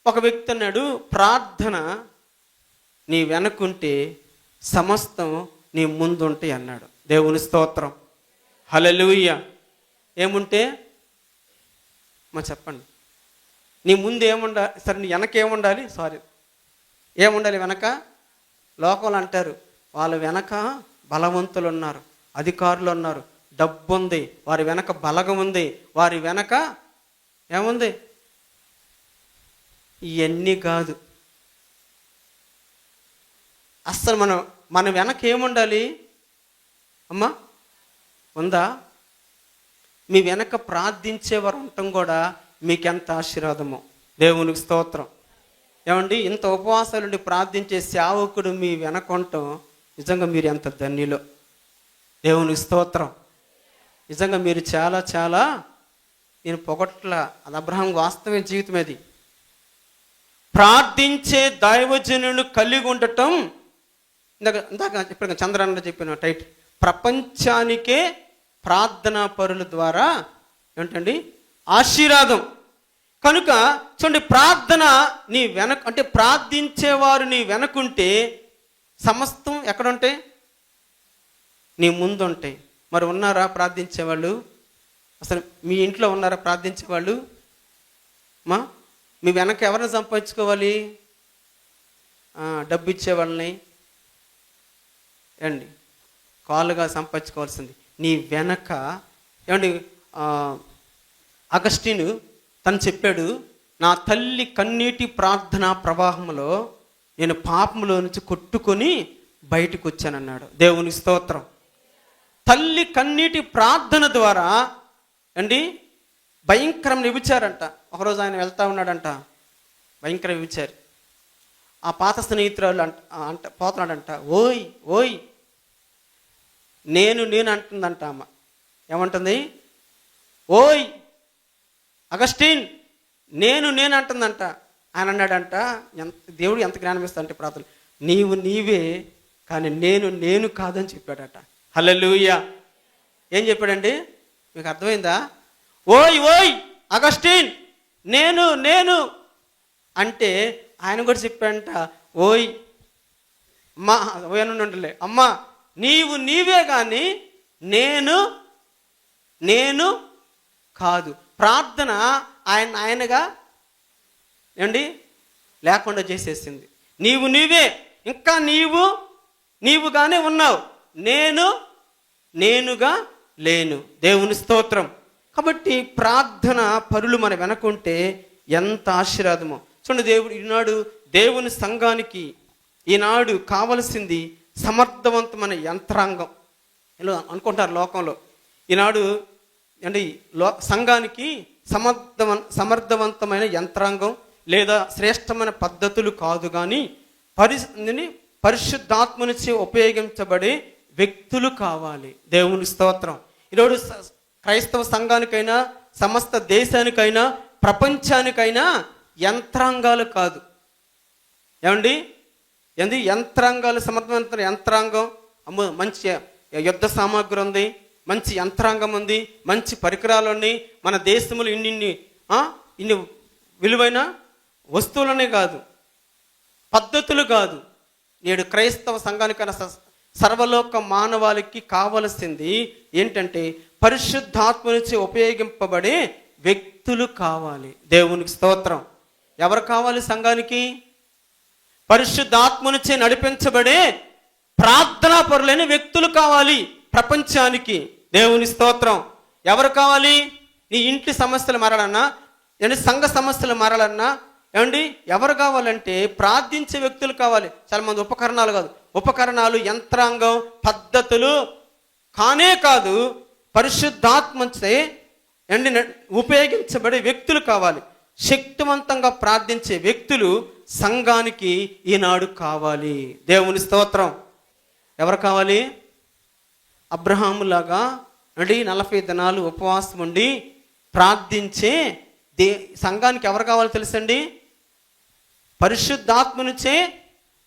[SPEAKER 3] ఒక వ్యక్తి అన్నాడు ప్రార్థన నీ వెనకుంటే సమస్తం నీ ముందుంటాయి అన్నాడు. దేవుని స్తోత్రం. హల్లెలూయా. ఏముంటే చెప్పండి, నీ ముందు ఏముండాలి? సరే, నీ వెనక ఏముండాలి? ఏముండాలి వెనక? లోకంలో అంటారు వాళ్ళ వెనక బలవంతులు ఉన్నారు, అధికారులు ఉన్నారు, డబ్బు ఉంది, వారి వెనక బలగం ఉంది, వారి వెనక ఏముంది? ఇవన్నీ కాదు. అస్సలు మన వెనక ఏముండాలి అమ్మా? ఉందా? మీ వెనక ప్రార్థించేవారు ఉండటం కూడా మీకెంత ఆశీర్వాదమో. దేవునికి స్తోత్రం. ఏమండి, ఇంత ఉపవాసాలుండి ప్రార్థించే సేవకుడు మీ వెనక ఉండటం నిజంగా మీరు ఎంత ధన్యులో. దేవునికి స్తోత్రం. నిజంగా మీరు చాలా చాలా, నేను పొగట్ల, అది అబ్రహాం వాస్తవ జీవితం. అది ప్రార్థించే దైవజనులు కలిగి ఉండటం. ఇందాక ఇప్పుడు చంద్రన్న చెప్పిన టైటిల్ ప్రపంచానికే ప్రార్థనా పరుల ద్వారా ఏంటండి ఆశీర్వాదం. కనుక చూడండి, ప్రార్థన నీ వెనక అంటే ప్రార్థించేవారు నీ వెనకుంటే సమస్తం ఎక్కడుంటాయి? నీ ముందు ఉంటాయి. మరి ఉన్నారా ప్రార్థించేవాళ్ళు? అసలు మీ ఇంట్లో ఉన్నారా ప్రార్థించేవాళ్ళు? మీ వెనక ఎవరిని సంపాదించుకోవాలి? డబ్బు ఇచ్చేవాళ్ళని ఏమండి కాళ్ళుగా సంపాదించుకోవాల్సింది. నీ వెనక ఏమండి అగస్టిన్ తను చెప్పాడు, నా తల్లి కన్నీటి ప్రార్థనా ప్రవాహంలో నేను పాపంలో నుంచి కొట్టుకొని బయటకు వచ్చానన్నాడు. దేవుని స్తోత్రం. తల్లి కన్నీటి ప్రార్థన ద్వారా అండి భయంకరం వ్యభిచారంట. ఒకరోజు ఆయన వెళ్తా ఉన్నాడంట, భయంకర వ్యభిచారి. ఆ పాత స్నేహితురాలు అంట పోతున్నాడంట, ఓయ్ ఓయ్ నేను అంటుందంట. అమ్మ ఏమంటుంది? ఓయ్ అగస్టిన్ నేను అంటుందంట. ఆయన అన్నాడంట, దేవుడు ఎంత జ్ఞానం ఇస్తాడంటే ప్రార్థన, నీవు నీవే కానీ నేను కాదని చెప్పాడట. హల్లెలూయా. ఏం చెప్పాడండి? మీకు అర్థమైందా? ఓయ్ ఓయ్ అగస్టిన్ నేను అంటే ఆయన కూడా చెప్పాడంట, ఓయ్ అమ్మా, ఓయనుండలే అమ్మా, నీవే కానీ నేను కాదు. ప్రార్థన ఆయనగా ఏమండి లేకుండా చేసేసింది. నీవే, ఇంకా నీవుగానే ఉన్నావు, నేనుగా లేను. దేవుని స్తోత్రం. కాబట్టి ప్రార్థన పరులు మన వెనకుంటే ఎంత ఆశీర్వాదమో. చూడండి, దేవుడు ఈనాడు దేవుని సంఘానికి ఈనాడు కావలసింది సమర్థవంతమైన యంత్రాంగం. ఇలా అనుకుంటారు లోకంలో. ఈనాడు అంటే సంఘానికి సమర్థవంతమైన యంత్రాంగం లేదా శ్రేష్టమైన పద్ధతులు కాదు, కానీ పరిశుద్ధాత్మనిచే ఉపయోగించబడే వ్యక్తులు కావాలి. దేవుని స్తోత్రం. ఈరోజు క్రైస్తవ సంఘానికైనా, సమస్త దేశానికైనా, ప్రపంచానికైనా యంత్రాంగాలు కాదు. ఏమండి, యంత్రాంగాలు, సమర్థవంతమైన యంత్రాంగం, మంచి యుద్ధ సామాగ్రి ఉంది, మంచి యంత్రాంగం ఉంది, మంచి పరికరాలు ఉన్నాయి. మన దేశంలో ఇన్ని విలువైన వస్తువులనే కాదు, పద్ధతులు కాదు. నేడు క్రైస్తవ సంఘానికైనా సర్వలోక మానవాళికి కావలసింది ఏంటంటే పరిశుద్ధాత్మ నుంచి ఉపయోగింపబడే వ్యక్తులు కావాలి. దేవునికి స్తోత్రం. ఎవరు కావాలి సంఘానికి? పరిశుద్ధాత్మ నుంచి నడిపించబడే ప్రార్థనా పరులైన వ్యక్తులు కావాలి ప్రపంచానికి. దేవుని స్తోత్రం. ఎవరు కావాలి? నీ ఇంటి సమస్యలు మారాలన్నా, సంఘ సమస్యలు మారాలన్నా, ఏమండి ఎవరు కావాలంటే ప్రార్థించే వ్యక్తులు కావాలి. చాలా మంది ఉపకరణాలు కాదు, ఉపకరణాలు, యంత్రాంగం, పద్ధతులు కానే కాదు, పరిశుద్ధాత్మచే ఉపయోగించబడే వ్యక్తులు కావాలి. శక్తివంతంగా ప్రార్థించే వ్యక్తులు సంఘానికి ఈనాడు కావాలి. దేవుని స్తోత్రం. ఎవరు కావాలి? అబ్రహాములాగా 40 దినాలు ఉపవాసం ఉండి ప్రార్థించే సంఘానికి ఎవరు కావాలో తెలుసండి? పరిశుద్ధాత్మనుచే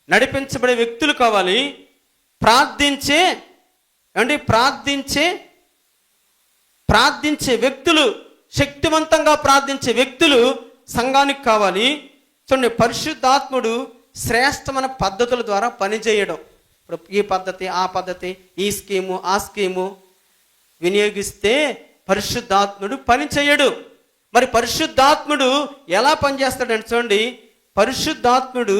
[SPEAKER 3] నడిపించబడే వ్యక్తులు కావాలి. ప్రార్థించే వ్యక్తులు, శక్తివంతంగా ప్రార్థించే వ్యక్తులు సంఘానికి కావాలి. చూడండి, పరిశుద్ధాత్ముడు శ్రేష్టమైన పద్ధతుల ద్వారా పనిచేయడం. ఇప్పుడు ఈ పద్ధతి, ఆ పద్ధతి, ఈ స్కీము, ఆ స్కీము వినియోగిస్తే పరిశుద్ధాత్ముడు పని చేయడు. మరి పరిశుద్ధాత్ముడు ఎలా పనిచేస్తాడంటే చూడండి, పరిశుద్ధాత్ముడు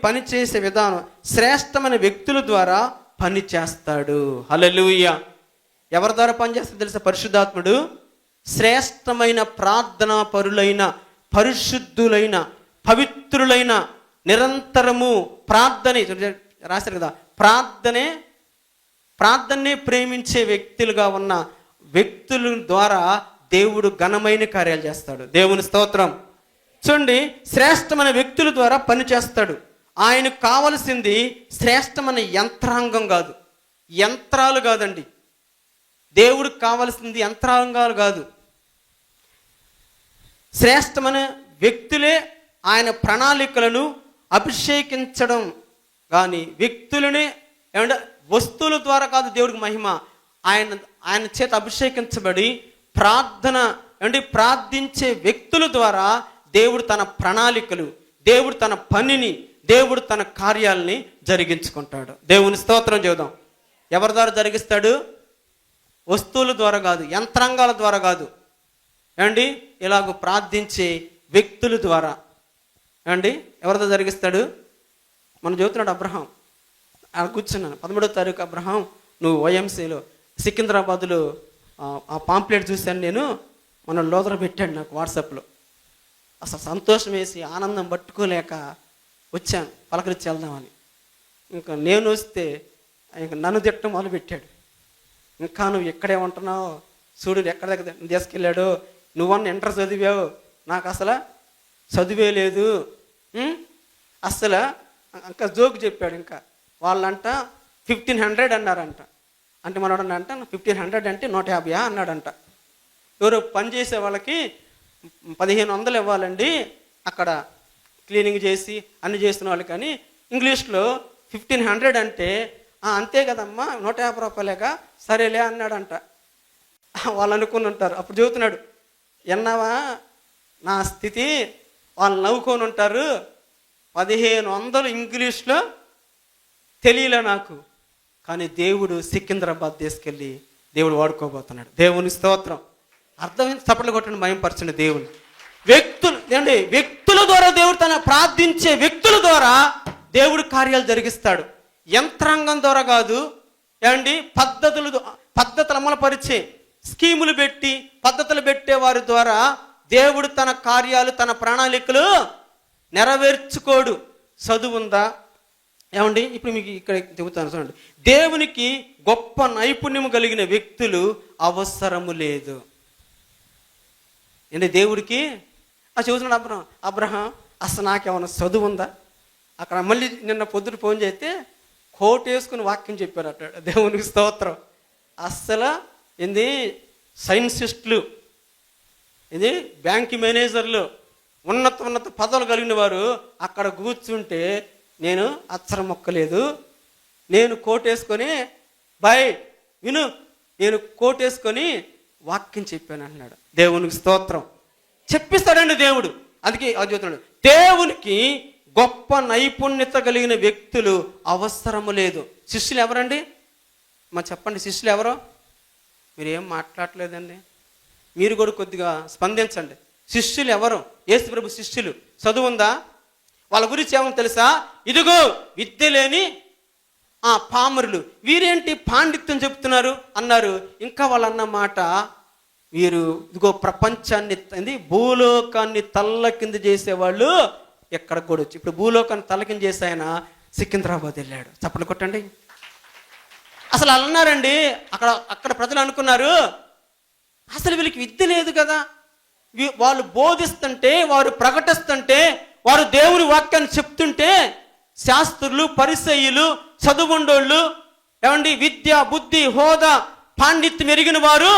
[SPEAKER 3] పనిచేసే విధానం శ్రేష్టమైన వ్యక్తుల ద్వారా పని చేస్తాడు. హల్లెలూయా. ఎవరి ద్వారా పనిచేస్తాడు తెలుసా? పరిశుద్ధాత్ముడు శ్రేష్టమైన ప్రార్థనా పరులైన, పరిశుద్ధులైన, పవిత్రులైన, నిరంతరము రాశారు కదా, ప్రార్థనే ప్రేమించే వ్యక్తులుగా ఉన్న వ్యక్తుల ద్వారా దేవుడు ఘనమైన కార్యాలు చేస్తాడు. దేవుని స్తోత్రం. చూడండి, శ్రేష్టమైన వ్యక్తుల ద్వారా పని చేస్తాడు. ఆయనకు కావలసింది శ్రేష్టమైన యంత్రాంగం కాదు, యంత్రాలు కాదండి. దేవుడికి కావలసింది యంత్రాంగాలు కాదు, శ్రేష్టమైన వ్యక్తులే. ఆయన ప్రణాళికలను అభిషేకించడం కానీ వ్యక్తులనే వస్తువుల ద్వారా కాదు. దేవుడికి మహిమ ఆయన చేత అభిషేకించబడి ప్రార్థించే వ్యక్తుల ద్వారా దేవుడు తన ప్రణాళికలు, దేవుడు తన పనిని, దేవుడు తన కార్యాలని జరిగించుకుంటాడు. దేవుని స్తోత్రం చెబుదాం. ఎవరి ద్వారా జరిగిస్తాడు? వస్తువుల ద్వారా కాదు, యంత్రాంగాల ద్వారా కాదు. ఇలాగ ప్రార్థించే వ్యక్తుల ద్వారా ఎవరితో జరిగిస్తాడు? మనం చెబుతున్నాడు అబ్రహాం. కూర్చున్నాను 13వ తారీఖు, అబ్రహాం నువ్వు వైఎంసీలో సికింద్రాబాద్లో ఆ పాంప్లెట్ చూశాను నేను, మన లోదర పెట్టాడు నాకు వాట్సాప్లో. అసలు సంతోషం వేసి ఆనందం పట్టుకోలేక వచ్చాను పలకరించి వెళ్దామని. ఇంకా నేను వస్తే ఇంకా నన్ను తిట్టడం మొదలు పెట్టాడు. ఇంకా నువ్వు ఎక్కడే ఉంటున్నావు, చూడు ఎక్కడ దగ్గర తీసుకెళ్ళాడు, నువ్వన్న ఇంటర్ చదివావు, నాకు అసలు చదివే లేదు. అసలు ఇంకా జోకు చెప్పాడు. ఇంకా వాళ్ళంట 1500 అన్నారంట. అంటే మనోడు అంట 1500 అంటే 150 అన్నాడంట. ఎవరో పని చేసే వాళ్ళకి 1500 ఇవ్వాలండి అక్కడ క్లీనింగ్ చేసి అన్ని చేస్తున్న వాళ్ళకి. కానీ ఇంగ్లీష్లో 1500 అంటే అంతే కదమ్మా, 150 రూపాయలేగా, సరేలే అన్నాడంట. వాళ్ళు అనుకుని ఉంటారు. అప్పుడు చెబుతున్నాడు, ఎన్నావా నా స్థితి, వాళ్ళు నవ్వుకొని ఉంటారు, 1500 ఇంగ్లీష్లో తెలియలే నాకు. కానీ దేవుడు సికింద్రాబాద్ తీసుకెళ్ళి దేవుడు వాడుకోబోతున్నాడు. దేవుని స్తోత్రం. అర్థమైంది? చప్పట్లు కొట్టండి, మయంపరచండి దేవుని. వ్యక్తుల ద్వారా దేవుడు తన ప్రార్థించే వ్యక్తుల ద్వారా దేవుడు కార్యాలు జరిగిస్తాడు. యంత్రాంగం ద్వారా కాదు. పద్ధతులు అమలుపరిచే, స్కీములు పెట్టి పద్ధతులు పెట్టే వారి ద్వారా దేవుడు తన కార్యాలు, తన ప్రణాళికలు నెరవేర్చుకోడు. చదువు ఉందా? ఇప్పుడు మీకు ఇక్కడ చెబుతాను చూడండి, దేవునికి గొప్ప నైపుణ్యం కలిగిన వ్యక్తులు అవసరము లేదు. దేవుడికి చెబుతున్నాడు అబ్రహాం, అసలు నాకేమన్నా చదువు ఉందా?
[SPEAKER 1] అక్కడ మళ్ళీ నిన్న పొద్దున ఫోన్ చేస్తే కోట్ వేసుకుని వాక్యం చెప్పారు అట్ట. దేవునికి స్తోత్రం. అస్సలు ఏంది సైన్సిస్టులు, ఇది బ్యాంక్ మేనేజర్లు, ఉన్నత పదవులు కలిగిన వారు అక్కడ కూర్చుంటే నేను అచ్చరం మొక్కలేదు. నేను కోట్ వేసుకొని బాయ్ విను, నేను కోట్ వేసుకొని వాక్యం చెప్పాను అన్నాడు. దేవునికి స్తోత్రం. చెప్పిస్తాడండి దేవుడు. అందుకే అది చెప్తున్నాడు, దేవునికి గొప్ప నైపుణ్యత కలిగిన వ్యక్తులు అవసరము లేదు. శిష్యులు ఎవరండి? చెప్పండి, శిష్యులు ఎవరో? మీరేం మాట్లాడలేదండి. మీరు కూడా కొద్దిగా స్పందించండి. శిష్యులు ఎవరు? యేసు ప్రభు శిష్యులు. చదువు ఉందా? వాళ్ళ గురించి ఏమో తెలుసా? ఇదిగో విద్య లేని పామరులు. వీరేంటి పాండిత్యం చెప్తున్నారు అన్నారు. ఇంకా వాళ్ళు అన్న మాట, వీరు ఇదిగో ప్రపంచాన్ని భూలోకాన్ని తల్ల కింద చేసేవాళ్ళు ఎక్కడ కూడా వచ్చి, ఇప్పుడు భూలోకాన్ని తల్ల కింద చేసే ఆయన సికింద్రాబాద్ వెళ్ళాడు. చప్పట్లు కొట్టండి. అసలు అలా అన్నారండి. అక్కడ ప్రజలు అనుకున్నారు, అసలు వీళ్ళకి విద్య లేదు కదా, వాళ్ళు బోధిస్తుంటే, వారు ప్రకటిస్తుంటే, వారు దేవుని వాక్యాన్ని చెప్తుంటే, శాస్త్రులు, పరిసయ్యులు, చదువుండోళ్ళు, ఏమండి విద్య, బుద్ధి, హోదా, పాండిత్యం ఎరిగిన వారు,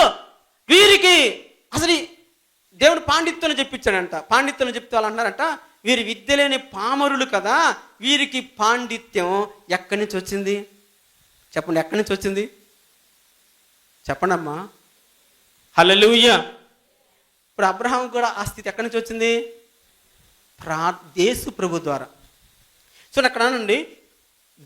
[SPEAKER 1] వీరికి అసలు దేవుడు పాండిత్యం చెప్పించాడంట. పాండిత్యం చెప్తే వాళ్ళు అన్నారంట, వీరి విద్య లేని పామరులు కదా, వీరికి పాండిత్యం ఎక్కడి నుంచి వచ్చింది? చెప్పండి, ఎక్కడి నుంచి వచ్చింది? చెప్పండి అమ్మా. హల్లెలూయా. ఇప్పుడు అబ్రహాం కూడా ఆ స్థితి ఎక్కడి నుంచి వచ్చింది? యేసు ప్రభు ద్వారా. సో అక్కడ అనండి,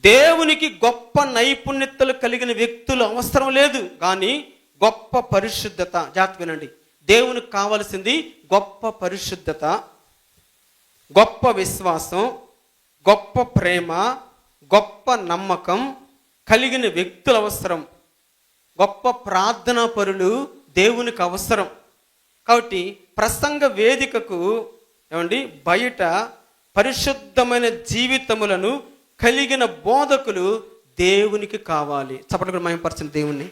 [SPEAKER 1] దేవునికి గొప్ప నైపుణ్యతలు కలిగిన వ్యక్తులు అవసరం లేదు, కానీ గొప్ప పరిశుద్ధత. జాగ్రత్త వినండి, దేవునికి కావలసింది గొప్ప పరిశుద్ధత, గొప్ప విశ్వాసం, గొప్ప ప్రేమ, గొప్ప నమ్మకం కలిగిన వ్యక్తులు అవసరం. గొప్ప ప్రార్థనా పరులు దేవునికి అవసరం. కాబట్టి ప్రసంగ వేదికకు ఏమండి బయట పరిశుద్ధమైన జీవితములను కలిగిన బోధకులు దేవునికి కావాలి. చప్పట్లు కూడా మహిమపరచిన దేవుణ్ణి.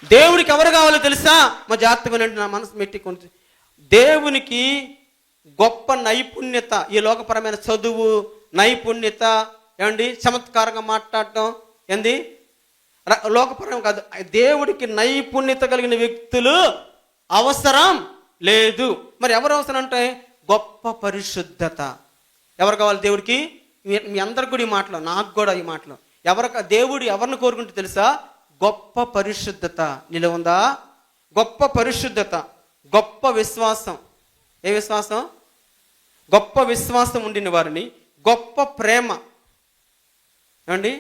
[SPEAKER 1] దేవునికి ఎవరు కావాలో తెలుసా? మా జాగ్రత్త వినండి, నా మనసు మెట్టి. దేవునికి గొప్ప నైపుణ్యత, ఈ లోకపరమైన చదువు, నైపుణ్యత, ఏమండి చమత్కారంగా మాట్లాడటం, ఏంది లోకపరం కాదు. దేవుడికి నైపుణ్యత కలిగిన వ్యక్తులు అవసరం లేదు. మరి ఎవరు అవసరం అంటే గొప్ప పరిశుద్ధత. ఎవరు కావాలి దేవుడికి? మీ అందరికి కూడా ఈ మాటలు, నాకు కూడా ఈ మాటలు. దేవుడు ఎవరిని కోరుకుంటే తెలుసా? గొప్ప పరిశుద్ధత నీలో ఉందా? గొప్ప పరిశుద్ధత, గొప్ప విశ్వాసం. ఏ విశ్వాసం? గొప్ప విశ్వాసం ఉండిన వారిని, గొప్ప ప్రేమ. ఏమండి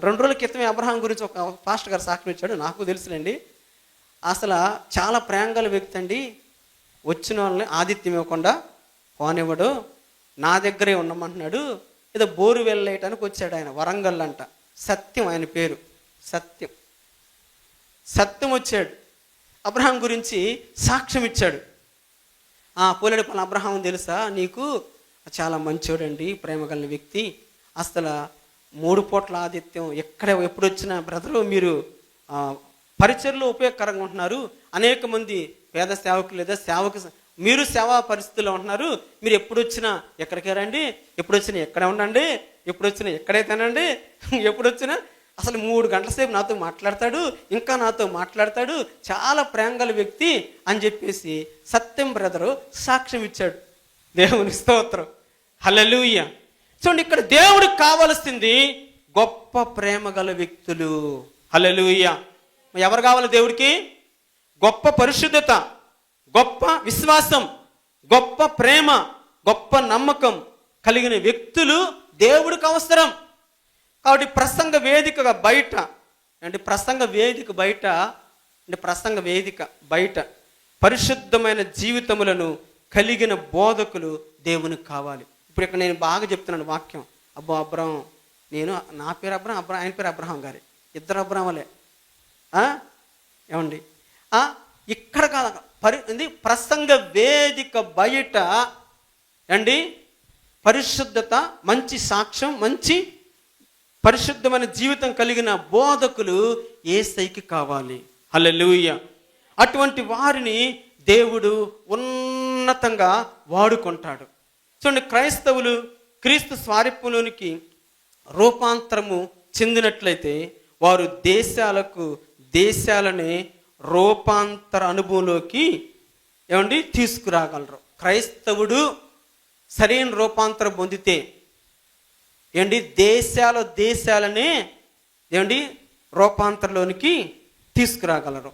[SPEAKER 1] 2 రోజుల క్రితమే అబ్రహాం గురించి ఒక పాస్టర్ గారు సాక్ష్యం ఇచ్చాడు, నాకు తెలుసులేండి. అసలు చాలా ప్రేమ గల వ్యక్తి అండి. వచ్చిన వాళ్ళని ఆతిథ్యం ఇవ్వకుండా పోనివ్వడు, నా దగ్గరే ఉండమంటున్నాడు. ఏదో బోరు వెళ్ళేయటానికి వచ్చాడు ఆయన, వరంగల్ అంట. సత్యం ఆయన పేరు, సత్యం వచ్చాడు. అబ్రహాం గురించి సాక్ష్యం ఇచ్చాడు. పోలేడు పని అబ్రహాం తెలుసా నీకు? చాలా మంచోడండి, ప్రేమ కలిగిన వ్యక్తి. అసలు 3 పూట్ల ఆతిథ్యం, ఎప్పుడు వచ్చినా బ్రదరు మీరు పరిచర్లో ఉపయోగకరంగా ఉంటున్నారు. అనేక మంది పేద సేవకులు లేదా మీరు సేవా పరిస్థితుల్లో ఉంటున్నారు. మీరు ఎప్పుడు వచ్చినా ఎక్కడికి రండి, ఎప్పుడు వచ్చినా ఎక్కడే ఉండండి, ఎప్పుడు వచ్చినా ఎక్కడే తినండి, ఎప్పుడు వచ్చినా అసలు 3 గంటల సేపు నాతో మాట్లాడతాడు, ఇంకా నాతో మాట్లాడతాడు, చాలా ప్రేమగల వ్యక్తి అని చెప్పేసి సత్యం బ్రదరు సాక్ష్యం ఇచ్చాడు. దేవునికి స్తోత్రం. హల్లెలూయా. చూడండి, ఇక్కడ దేవుడికి కావలసింది గొప్ప ప్రేమ గల వ్యక్తులు. హల్లెలూయా. ఎవరు కావాలి దేవుడికి? గొప్ప పరిశుద్ధత, గొప్ప విశ్వాసం, గొప్ప ప్రేమ, గొప్ప నమ్మకం కలిగిన వ్యక్తులు దేవుడికి అవసరం. కాబట్టి ప్రసంగ వేదిక బయట అంటే ప్రసంగ వేదిక బయట పరిశుద్ధమైన జీవితములను కలిగిన బోధకులు దేవునికి కావాలి. ఇప్పుడు ఇక్కడ నేను బాగా చెప్తున్నాను వాక్యం. అబ్రహం, నా పేరు అబ్రహం, ఆయన పేరు అబ్రహం గారి, ఇద్దరు అబ్రహాములే. ఏమండి ఇక్కడ కాదు, ప్రసంగ వేదిక బయట అండి పరిశుద్ధత, మంచి సాక్ష్యం, మంచి పరిశుద్ధమైన జీవితం కలిగిన బోధకులు యేసయ్యకి కావాలి. హల్లెలూయా. అటువంటి వారిని దేవుడు ఉన్నతంగా వాడుకుంటాడు. చూడండి, క్రైస్తవులు
[SPEAKER 3] క్రీస్తు స్వారూప్యంలోనికి రూపాంతరము చెందినట్లయితే వారు దేశాలనే రూపాంతర అనుభవంలోకి ఏమండి తీసుకురాగలరు. క్రైస్తవుడు సరైన రూపాంతరం పొందితే ఏమండి దేశాలనే ఏమండి రూపాంతరంలోనికి తీసుకురాగలరు.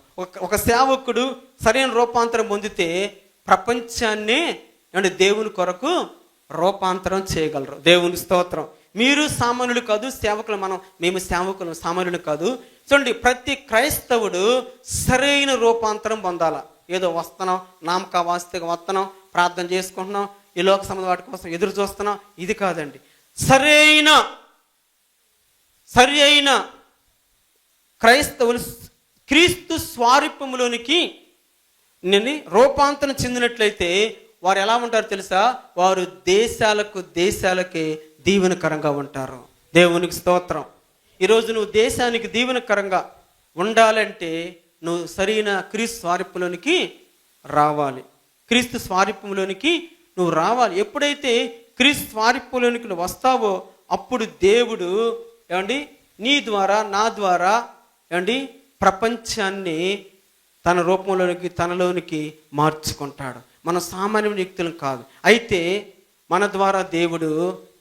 [SPEAKER 3] ఒక సేవకుడు సరైన రూపాంతరం పొందితే ప్రపంచాన్ని ఏమండి దేవుని కొరకు రూపాంతరం చేయగలరు. దేవుని స్తోత్రం. మీరు సామాన్యులు కాదు, సేవకులు. మేము సేవకులు సామాన్యులు కాదు. చూడండి, ప్రతి క్రైస్తవుడు సరైన రూపాంతరం పొందాల. ఏదో వస్తున్నాం, నామక వాస్తవిక వస్తున్నాం, ప్రార్థన చేసుకుంటున్నాం, ఈ లోక సంబంధ వాటి కోసం ఎదురు చూస్తున్నాం, ఇది కాదండి. సరి అయిన క్రైస్తవులు క్రీస్తు స్వారూప్యములోనికి రూపాంతరం చెందినట్లయితే వారు ఎలా ఉంటారు తెలుసా? వారు దేశాలకి దీవెనకరంగా ఉంటారు. దేవునికి స్తోత్రం. ఈరోజు నువ్వు దేశానికి దీవెనకరంగా ఉండాలంటే నువ్వు సరైన క్రీస్తు స్వారూప్యంలోనికి రావాలి. క్రీస్తు స్వారూప్యంలోనికి నువ్వు రావాలి. ఎప్పుడైతే క్రీస్తు స్వారూప్యంలోనికి నువ్వు వస్తావో అప్పుడు దేవుడు ఏమండి నీ ద్వారా నా ద్వారా ఏమండి ప్రపంచాన్ని తన రూపంలోనికి తనలోనికి మార్చుకుంటాడు. మనం సామాన్య వ్యక్తులం కాదు. అయితే మన ద్వారా దేవుడు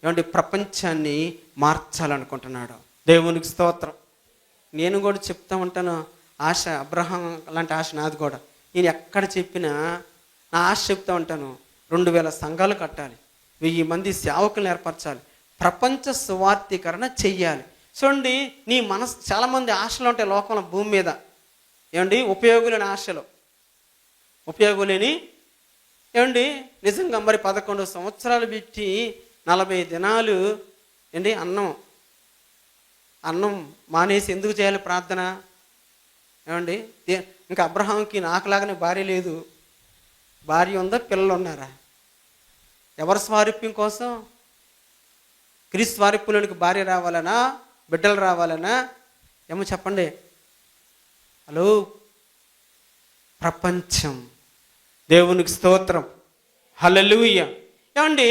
[SPEAKER 3] ఏమంటే ప్రపంచాన్ని మార్చాలనుకుంటున్నాడు. దేవునికి స్తోత్రం. నేను కూడా చెప్తా ఉంటాను, ఆశ అబ్రహాం లాంటి ఆశ నాది కూడా. నేను ఎక్కడ చెప్పినా నా ఆశ చెప్తా ఉంటాను, 2000 సంఘాలు కట్టాలి, 1000 మంది సేవకులను ఏర్పరచాలి, ప్రపంచ సువార్థీకరణ చెయ్యాలి. చూడండి, నీ మనసు చాలామంది ఆశలు ఉంటాయి లోకంలో, భూమి మీద ఏమండి ఉపయోగులేని ఆశలు, ఉపయోగులేని ఏమండి నిజంగా మరి 11 సంవత్సరాలు పెట్టి 40 దినాలు ఏంటి అన్నం మానేసి ఎందుకు చేయాలి ప్రార్థన? ఏమండి ఇంకా అబ్రహాంకి నాకులాగానే భార్య లేదు, భార్య ఉందా, పిల్లలు ఉన్నారా? ఎవరి స్వారూప్యం కోసం? క్రీస్తు స్వారూప్యంలోనికి భార్య రావాలనా, బిడ్డలు రావాలనా? ఏమో చెప్పండి. హలో, ప్రపంచం. దేవునికి స్తోత్రం. హల్లెలూయా. ఏమండి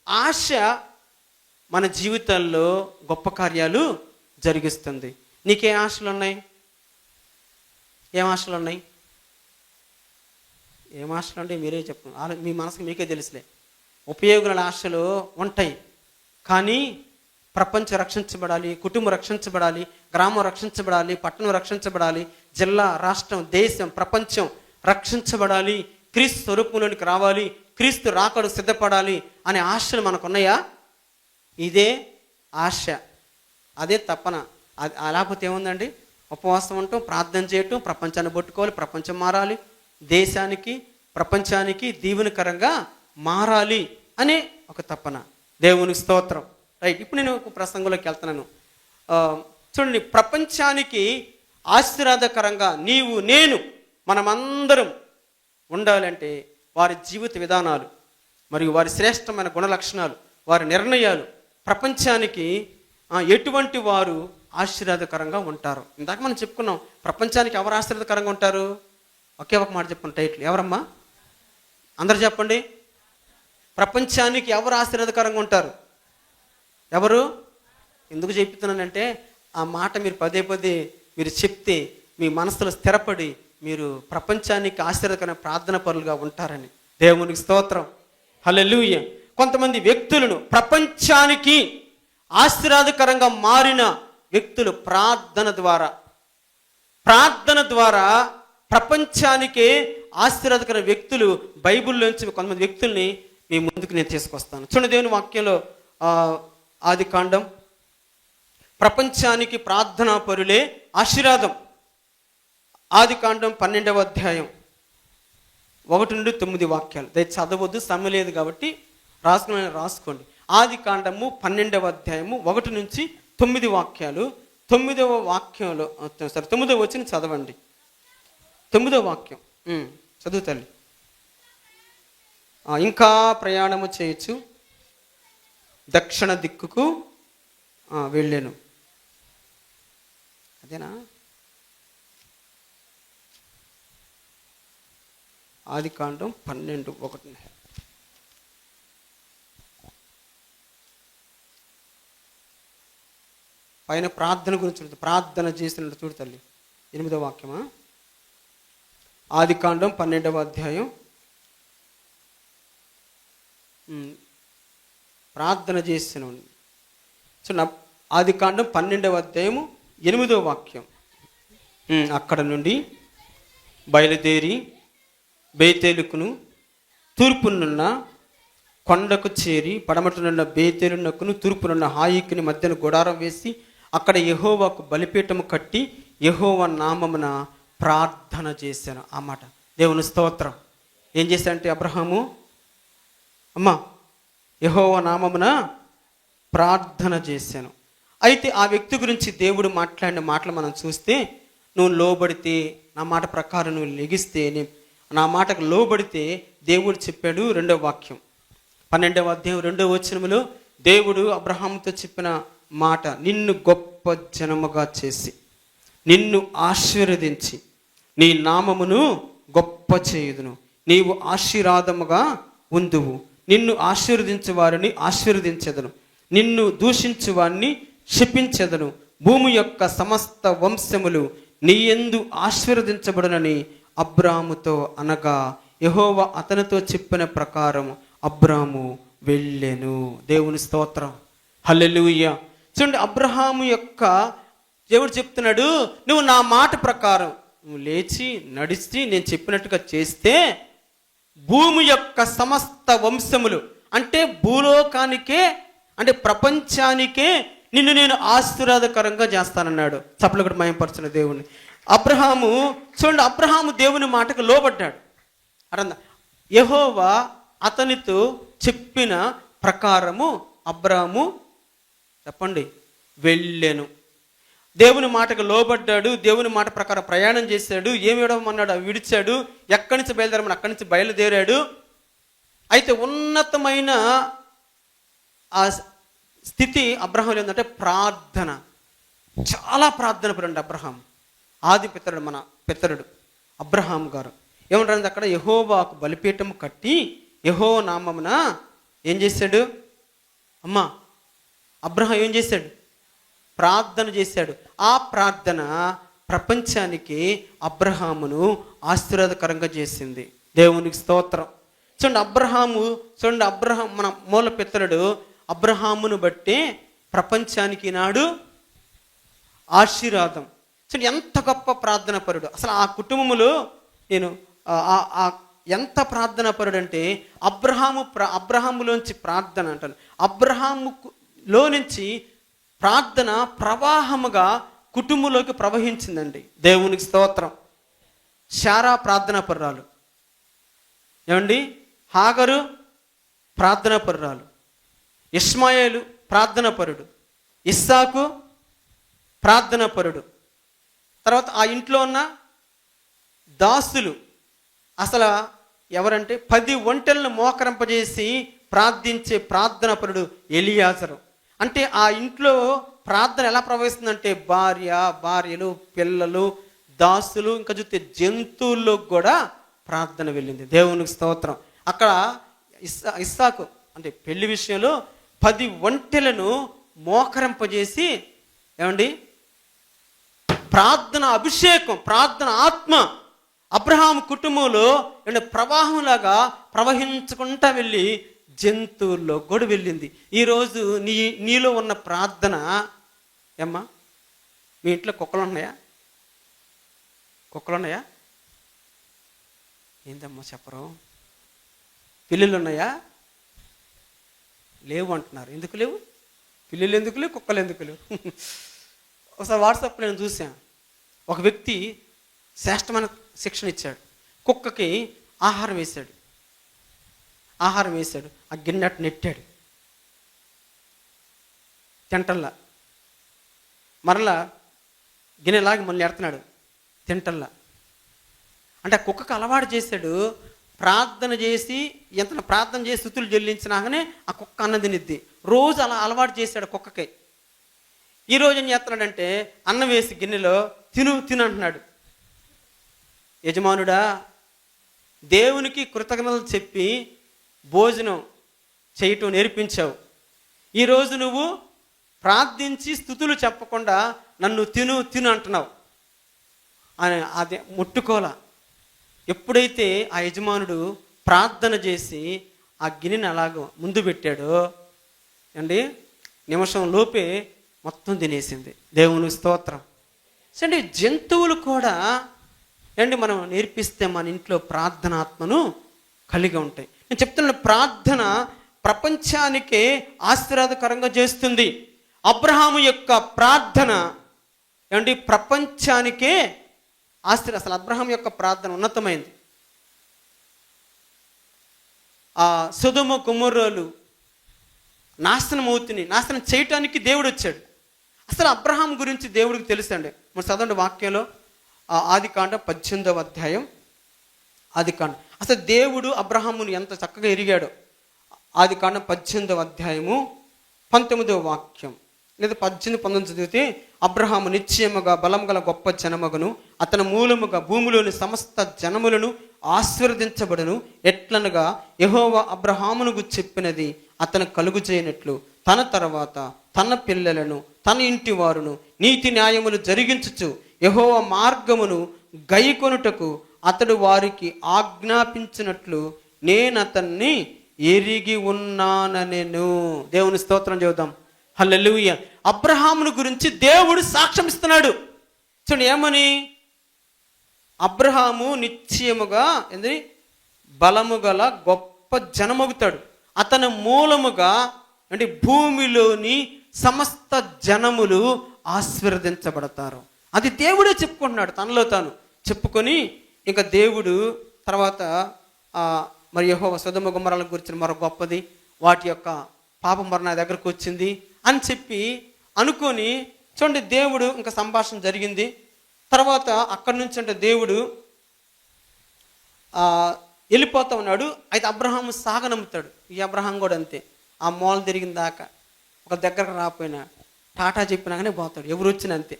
[SPEAKER 3] ఆశ మన జీవితాల్లో గొప్ప కార్యాలు జరిగిస్తుంది. నీకే ఆశలు ఉన్నాయి? ఏం ఆశలు ఉన్నాయి? ఏం ఆశలు అంటే మీరే చెప్పండి. మీ మనసుకు మీకే తెలుసులే. ఉపయోగాల ఆశలు ఉంటాయి, కానీ ప్రపంచం రక్షించబడాలి, కుటుంబం రక్షించబడాలి, గ్రామం రక్షించబడాలి, పట్టణం రక్షించబడాలి, జిల్లా, రాష్ట్రం, దేశం, ప్రపంచం రక్షించబడాలి, క్రీస్తు స్వరూపంలోనికి రావాలి, క్రీస్తు రాకడు సిద్ధపడాలి అనే ఆశలు మనకున్నాయా? ఇదే ఆశ, అదే తపన. లేకపోతే ఏముందండి? ఉపవాసం ఉండటం, ప్రార్థన చేయటం, ప్రపంచాన్ని పట్టుకోవాలి, ప్రపంచం మారాలి, దేశానికి ప్రపంచానికి దీవెనకరంగా మారాలి అనే ఒక తపన. దేవునికి స్తోత్రం. రైట్, ఇప్పుడు నేను ఒక ప్రసంగంలోకి వెళ్తున్నాను. చూడండి, ప్రపంచానికి ఆశీర్వాదకరంగా నీవు నేను మనమందరం ఉండాలంటే వారి జీవిత విధానాలు మరియు వారి శ్రేష్టమైన గుణలక్షణాలు, వారి నిర్ణయాలు ప్రపంచానికి ఎటువంటి వారు ఆశీర్వాదకరంగా ఉంటారు. ఇందాక మనం చెప్పుకున్నాం, ప్రపంచానికి ఎవరు ఆశీర్వాదకరంగా ఉంటారు? ఒకే ఒక మాట చెప్పండి టైటిల్. ఎవరమ్మా? అందరు చెప్పండి. ప్రపంచానికి ఎవరు ఆశీర్వాదకరంగా ఉంటారు? ఎవరు? ఎందుకు చెప్తున్నానంటే ఆ మాట మీరు పదే మీరు చెప్తే మీ మనసులో స్థిరపడి మీరు ప్రపంచానికి ఆశీర్వాదకరమైన ప్రార్థన పరులుగా ఉంటారని. దేవునికి స్తోత్రం. హల్లెలూయా. కొంతమంది వ్యక్తులను ప్రపంచానికి ఆశీర్వాదకరంగా మారిన వ్యక్తులు ప్రార్థన ద్వారా ప్రపంచానికే ఆశీర్వాదకర వ్యక్తులు బైబిల్లోంచి కొంతమంది వ్యక్తుల్ని మీ ముందుకు నేను తీసుకొస్తాను. చూడండి, దేవుని వాక్యంలో ఆదికాండం, ప్రపంచానికి ప్రార్థనా పరులే ఆశీర్వాదం. ఆదికాండం 12వ అధ్యాయం 1 నుండి 9 వాక్యాలు. దయచేసి చదవద్దు, సమయం లేదు కాబట్టి రాసుకోండి. ఆదికాండము 12వ అధ్యాయము 1 నుంచి 9 వాక్యాలు. 9వ వాక్యంలో 9వ వచనం చదవండి. 9వ వాక్యం చదువు తల్లి. ఇంకా ప్రయాణము చేయొచ్చు, దక్షిణ దిక్కుకు వెళ్ళాను. అదేనా? ఆదికాండం 12:1.
[SPEAKER 1] పైన ప్రార్థన గురించి ఉంటుంది. ప్రార్థన చేసినట్టు చూడు తల్లి. 8వ వాక్యమా, ఆదికాండం 12వ అధ్యాయం. ప్రార్థన చేసిన చూడ, ఆదికాండం 12వ అధ్యాయము 8వ వాక్యం. అక్కడ నుండి బయలుదేరి బేతేలుకును తూర్పునున్న కొండకు చేరి పడమటనున్న బేతేలునకును తూర్పునున్న హాయికుని మధ్యన గుడారం వేసి అక్కడ యెహోవాకు బలిపీఠము కట్టి యెహోవా నామమున ప్రార్థన చేశాను. ఆ మాట దేవుని స్తోత్రం. ఏం చేశాడంటే అబ్రహాము, అమ్మా యెహోవా నామమున ప్రార్థన చేశాను. అయితే ఆ వ్యక్తి గురించి దేవుడు మాట్లాడిన మాటలు మనం చూస్తే, నువ్వు లోబడితే నా మాట ప్రకారం నువ్వు లెగిస్తే, నా మాటకు లోబడితే దేవుడు చెప్పాడు. 2వ వాక్యం 12వ అధ్యాయం 2వ వచనములో దేవుడు అబ్రహాముతో చెప్పిన మాట, నిన్ను గొప్ప జనముగా చేసి నిన్ను ఆశీర్వదించి నీ నామమును గొప్ప చేయుదును, నీవు ఆశీర్వాదముగా ఉందువు, నిన్ను ఆశీర్వదించు వారిని ఆశీర్వదించెదను, నిన్ను దూషించు వారిని శపించెదను, భూమి యొక్క సమస్త వంశములు నీ యందు ఆశీర్వదించబడునని అబ్రాముతో అనగా యెహోవా అతనితో చెప్పిన ప్రకారం అబ్రాము వెళ్ళెను. దేవుని స్తోత్రం, హల్లెలూయా. చూడండి, అబ్రహాము యొక్క దేవుడు చెప్తున్నాడు, నువ్వు నా మాట ప్రకారం నువ్వు లేచి నడిచి నేను చెప్పినట్టుగా చేస్తే భూమి యొక్క సమస్త వంశములు, అంటే భూలోకానికే, అంటే ప్రపంచానికే నిన్ను నేను ఆశీర్వాదకరంగా చేస్తానన్నాడు. చప్పట్లు కూడా మయంపరచిన దేవుని. అబ్రహాము చూడండి, అబ్రహాము దేవుని మాటకు లోబడ్డాడు. అరంద యెహోవా అతనితో చెప్పిన ప్రకారము అబ్రహాము చెప్పండి వెళ్ళెను. దేవుని మాటకు లోబడ్డాడు, దేవుని మాట ప్రకారం ప్రయాణం చేశాడు. ఏమి విడవమన్నాడు అవి విడిచాడు, ఎక్కడి నుంచి బయలుదేరమని అక్కడి నుంచి బయలుదేరాడు. అయితే ఉన్నతమైన ఆ స్థితి అబ్రహాంలో ఏంటంటే ప్రార్థన. చాలా ప్రార్థన పడండి అబ్రహాం. ఆది పితరుడు, మన పితరుడు అబ్రహాం గారు ఏమంటారు అక్కడ, యెహోవాకు బలిపీఠం కట్టి యెహోవా నామమున ఏం చేశాడు అమ్మా, అబ్రహాం ఏం చేశాడు, ప్రార్థన చేశాడు. ఆ ప్రార్థన ప్రపంచానికి అబ్రహామును ఆశీర్వాదకరంగా చేసింది. దేవునికి స్తోత్రం. చూడండి అబ్రహాము, చూడండి అబ్రహాం మన మూల పితరుడు అబ్రహామును బట్టి ప్రపంచానికి నాడు ఆశీర్వాదం. చూడండి ఎంత గొప్ప ప్రార్థన పరుడు. అసలు ఆ కుటుంబములో నేను ఎంత ప్రార్థన పరుడు అంటే అబ్రహాములోంచి ప్రార్థన అంటాను, అబ్రహాములో నుంచి ప్రార్థన ప్రవాహముగా కుటుంబంలోకి ప్రవహించిందండి. దేవునికి స్తోత్రం. శారా ప్రార్థనా పరురాలు, ఏమండి హాగరు ప్రార్థనా పరురాలు, ఇష్మాయేలు ప్రార్థనా పరుడు, ఇస్సాకు ప్రార్థనా పరుడు. తర్వాత ఆ ఇంట్లో ఉన్న దాసులు అసలు ఎవరంటే 10 ఒంటెలను మోకరింపజేసి ప్రార్థించే ప్రార్థనా పరుడు ఎలియాజరు. అంటే ఆ ఇంట్లో ప్రార్థన ఎలా ప్రవహిస్తుందంటే భార్యలు, పిల్లలు, దాసులు, ఇంకా చూస్తే జంతువుల్లో కూడా ప్రార్థన వెళ్ళింది. దేవునికి స్తోత్రం. అక్కడ ఇస్సాకు అంటే పెళ్లి విషయంలో 10 ఒంటెలను మోకరింపజేసి ఏమండి ప్రార్థన అభిషేకం, ప్రార్థన ఆత్మ అబ్రహాం కుటుంబంలో ప్రవాహంలాగా ప్రవహించుకుంటా వెళ్ళి జంతువుల్లో కూడా వెళ్ళింది. ఈరోజు నీలో ఉన్న ప్రార్థన ఏమ్మా, మీ ఇంట్లో కుక్కలు ఉన్నాయా? కుక్కలు ఉన్నాయా? ఏందమ్మా చెప్పరు? పిల్లులు ఉన్నాయా? లేవు అంటున్నారు. ఎందుకు లేవు? పిల్లులు ఎందుకు లేవు, కుక్కలు ఎందుకు లేవు? ఒకసారి వాట్సాప్లో నేను చూసాను, ఒక వ్యక్తి శ్రేష్టమైన శిక్షణ ఇచ్చాడు. కుక్కకి ఆహారం వేశాడు, ఆ గిన్నెట్ నెట్టాడు, తింటల్లా. మరలా గిన్నెలాగి మళ్ళీ ఎడుతున్నాడు, తింటల్లా. అంటే ఆ కుక్కకు అలవాటు చేశాడు, ప్రార్థన చేసి ఎంత ప్రార్థన చేసి స్తుతులు చెల్లించినాకనే ఆ కుక్క అన్నం తినిద్ది. రోజు అలా అలవాటు చేశాడు కుక్కకి. ఈరోజు ఏం చేస్తున్నాడంటే అన్నం వేసి గిన్నెలో తిను అంటున్నాడు. యజమానుడా, దేవునికి కృతజ్ఞతలు చెప్పి భోజనం చేయటం నేర్పించావు, ఈరోజు నువ్వు ప్రార్థించి స్థుతులు చెప్పకుండా నన్ను తిను తిను అంటున్నావు అని అదే ముట్టుకోలా. ఎప్పుడైతే ఆ యజమానుడు ప్రార్థన చేసి ఆ గిన్నెని అలాగ ముందు పెట్టాడో అండి, నిమిషం లోపే మొత్తం తినేసింది. దేవుని స్తోత్రం. అంటే జంతువులు కూడా ఏంటి మనం నేర్పిస్తే మన ఇంట్లో ప్రార్థనాత్మను కలిగి ఉంటాయి. నేను చెప్తున్న ప్రార్థన ప్రపంచానికే ఆశీర్వాదకరంగా చేస్తుంది. అబ్రహాము యొక్క ప్రార్థన ఏమండి ప్రపంచానికే అసలు అబ్రహాం యొక్క ప్రార్థన ఉన్నతమైంది. ఆ సొదొమ గొమొర్రాలు నాశనం చేయటానికి దేవుడు వచ్చాడు. అసలు అబ్రహాం గురించి దేవుడికి తెలుసండి. మరి చదవండి వాక్యంలో ఆదికాండం 18వ అధ్యాయం. ఆదికాండం అసలు దేవుడు అబ్రహాముని ఎంత చక్కగా ఎరిగాడో. ఆదికాండం 18వ అధ్యాయము 19వ వాక్యం లేదా 18-19 చదివితే, అబ్రహాము నిశ్చయముగా బలం గల గొప్ప జనమగను, అతని మూలముగా భూమిలోని సమస్త జనములను ఆశీర్వదించబడును. ఎట్లనగా యెహోవా అబ్రహామునకు చెప్పినది అతను కలుగు చేయనట్లు తన తర్వాత తన పిల్లలను తన ఇంటి వారును నీతి న్యాయములు జరిగించుచు యెహోవా మార్గమును గైకొనుటకు అతడు వారికి ఆజ్ఞాపించినట్లు నేను అతన్ని ఎరిగి ఉన్నాననెను. దేవుని స్తోత్రం చెబుదాం. హల్లెలూయా. అబ్రహామును గురించి దేవుడు సాక్ష్యం ఇస్తున్నాడు. చూడండి ఏమని, అబ్రహాము నిశ్చయముగా బలము గల గొప్ప జనమగుతాడు, అతని మూలముగా అంటే భూమిలోని సమస్త జనములు ఆశీర్వదించబడతారు. అది దేవుడే చెప్పుకుంటున్నాడు, తనలో తాను చెప్పుకొని. ఇంకా దేవుడు తర్వాత మరి యెహోవా సొదొమ గొమొర్రాల గురించిన మరో గొప్పది, వాటి యొక్క పాపం మరి నా దగ్గరకు వచ్చింది అని చెప్పి అనుకొని చూడండి దేవుడు ఇంకా సంభాషణ జరిగింది. తర్వాత అక్కడి నుంచి అంటే దేవుడు వెళ్ళిపోతా ఉన్నాడు. అయితే అబ్రహాము సాగనమ్ముతాడు. ఈ అబ్రహాం కూడా అంతే, ఆ మూల తిరిగిన దాకా ఒక దగ్గరకు రాకపోయినా టాటా చెప్పినాకనే పోతాడు. ఎవరు వచ్చినా అంతే,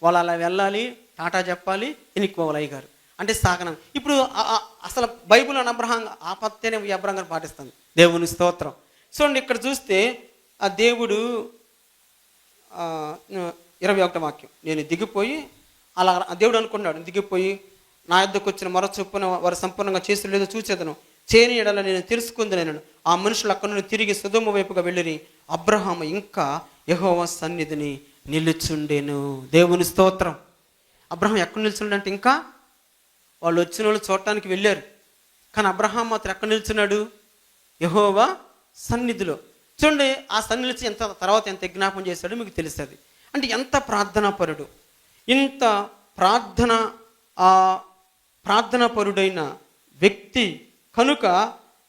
[SPEAKER 1] వాళ్ళు అలా వెళ్ళాలి, టాటా చెప్పాలి, ఎన్నికోవాలి అయ్యగారు అంటే సాగనం. ఇప్పుడు అసలు బైబిల్ అని అబ్రహాం ఆపత్తేనే ఈ అబ్రహాం గారు పాటిస్తాను. దేవుని స్తోత్రం. చూడండి ఇక్కడ చూస్తే ఆ దేవుడు 21వ వాక్యం, నేను దిగిపోయి అలా దేవుడు అనుకున్నాడు, దిగిపోయి నా యొద్దకు వచ్చిన మరో చొప్పున వారు సంపూర్ణంగా చేసి లేదో చూసేదను, చేయని ఎడల నేను తెలుసుకుందనను. ఆ మనుషులు అక్కడ నుండి తిరిగి సొదొమ వైపుగా వెళ్ళిరి. అబ్రహాము ఇంకా యెహోవా సన్నిధిని నిలుచుండెను. దేవుని స్తోత్రం. అబ్రహాం ఎక్కడ నిల్చున్నాడంటే, ఇంకా వాళ్ళు వచ్చిన వాళ్ళు చూడటానికి వెళ్ళారు, కానీ అబ్రహాం మాత్రం ఎక్కడ నిల్చున్నాడు? యెహోవా సన్నిధిలో. చూడండి ఆ సన్నిధి ఎంత తర్వాత ఎంత జ్ఞాపం చేశాడో మీకు తెలుస్తుంది. అంటే ఎంత ప్రార్థనాపరుడు, ఇంత ప్రార్థనాపరుడైన వ్యక్తి కనుక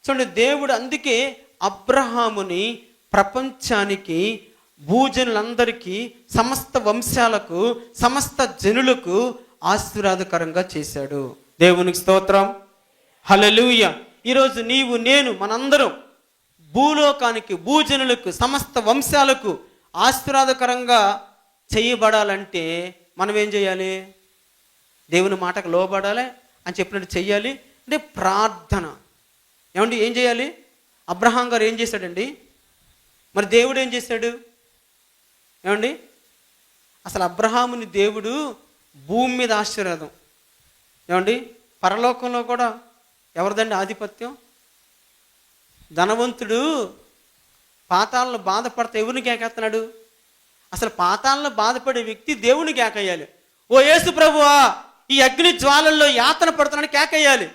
[SPEAKER 1] చూడండి దేవుడు అందుకే అబ్రహాముని ప్రపంచానికి, భూజనులందరికీ, సమస్త వంశాలకు, సమస్త జనులకు ఆశీర్వాదకరంగా చేశాడు. దేవునికి స్తోత్రం. హల్లెలూయా. ఈరోజు నీవు నేను మనందరం భూలోకానికి, భూజనులకు, సమస్త వంశాలకు ఆశీర్వాదకరంగా చేయబడాలంటే మనం ఏం చేయాలి? దేవుని మాటకు లోబడాలి అని చెప్పినట్టు చెయ్యాలి. అంటే ప్రార్థన. ఏమండి ఏం చేయాలి? అబ్రహాం గారు ఏం చేశాడండి? మరి దేవుడు ఏం చేశాడు? ఏమండి అసలు అబ్రహాముని దేవుడు భూమి మీద ఆశీర్వాదం, ఏమండి పరలోకంలో కూడా ఎవరిదండి ఆధిపత్యం? ధనవంతుడు పాతాళంలో బాధపడితే ఎవరిని కేకేస్తున్నాడు? అసలు పాతాళంలో బాధపడే వ్యక్తి దేవుని కేకేయాలి. ఓ యేసు ప్రభువా, ఈ అగ్ని జ్వాలల్లో యాతన పడుతున్నాడు కేకేయాలి.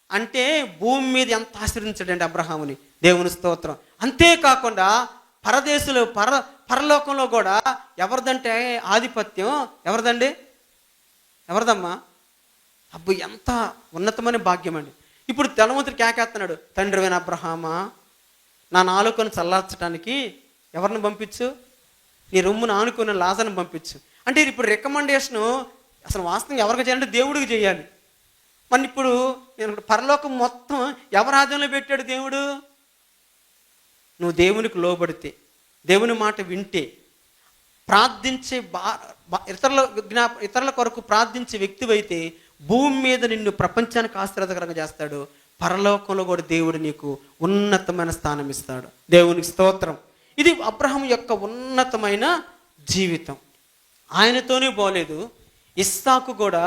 [SPEAKER 1] అంటే భూమి మీద ఎంత ఆశీర్వదించాడండి అబ్రహాముని. దేవుని స్తోత్రం. అంతేకాకుండా పరదేశంలో పరలోకంలో కూడా ఎవరిదంటే ఆధిపత్యం? ఎవరిదండి? ఎవరిదమ్మా? అబ్బు ఎంత ఉన్నతమైన భాగ్యం అండి. ఇప్పుడు ధనవంతుడు కేకేస్తున్నాడు, తండ్రివైన అబ్రహామా, నా నాలుకను చల్లార్చడానికి ఎవరిని పంపించు? నీ రొమ్మును ఆనుకున్న లాజర్ని పంపించు. అంటే ఇప్పుడు రికమెండేషను అసలు వాస్తవంగా ఎవరికి చేయాలంటే దేవుడికి చేయాలి. మరి ఇప్పుడు నేను పరలోకం మొత్తం ఎవరి ఆధీనంలో పెట్టాడు దేవుడు? నువ్వు దేవునికి లోబడితే, దేవుని మాట వింటే, ప్రార్థించే ఇతరుల కొరకు ప్రార్థించే వ్యక్తివైతే భూమి మీద నిన్ను ప్రపంచానికి ఆశీర్వాదకరంగా చేస్తాడు. పరలోకంలో కూడా దేవుడు నీకు ఉన్నతమైన స్థానం ఇస్తాడు. దేవునికి స్తోత్రం. ఇది అబ్రహాం యొక్క ఉన్నతమైన జీవితం. ఆయనతోనే పోలేదు, ఇస్సాకు కూడా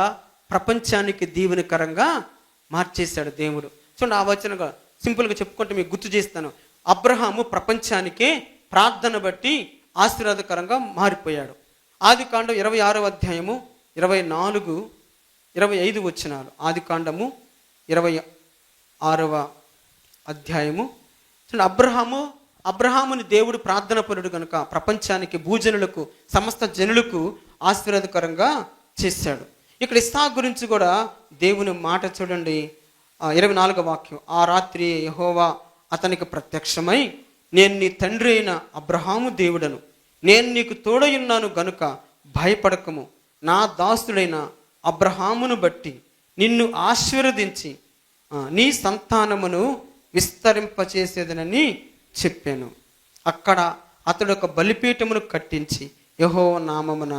[SPEAKER 1] ప్రపంచానికి దీవెనకరంగా మార్చేశాడు దేవుడు. చూడండి, ఆ వచనంగా సింపుల్గా చెప్పుకుంటే మీకు గుర్తు చేస్తాను. అబ్రహాము ప్రపంచానికే ప్రార్థన బట్టి ఆశీర్వాదకరంగా మారిపోయాడు. ఆదికాండం 26వ అధ్యాయము 24, 25 వచనాలు. ఆదికాండము 26వ అధ్యాయము. అబ్రహాముని దేవుడు ప్రార్థన పరుడు కనుక ప్రపంచానికి, భూజనులకు, సమస్త జనులకు ఆశీర్వాదకరంగా చేశాడు. ఇక్కడ ఇస్సాకు గురించి కూడా దేవుని మాట చూడండి, 24వ వాక్యం. ఆ రాత్రి యెహోవా అతనికి ప్రత్యక్షమై, నేను నీ తండ్రి అయిన అబ్రహాము దేవుడను, నేను నీకు తోడయున్నాను గనుక భయపడకము, నా దాసుడైన అబ్రహామును బట్టి నిన్ను ఆశీర్వదించి నీ సంతానమును విస్తరింపచేసేదనని చెప్పాను. అక్కడ అతడు ఒక బలిపీఠమును కట్టించి యెహోవా నామమున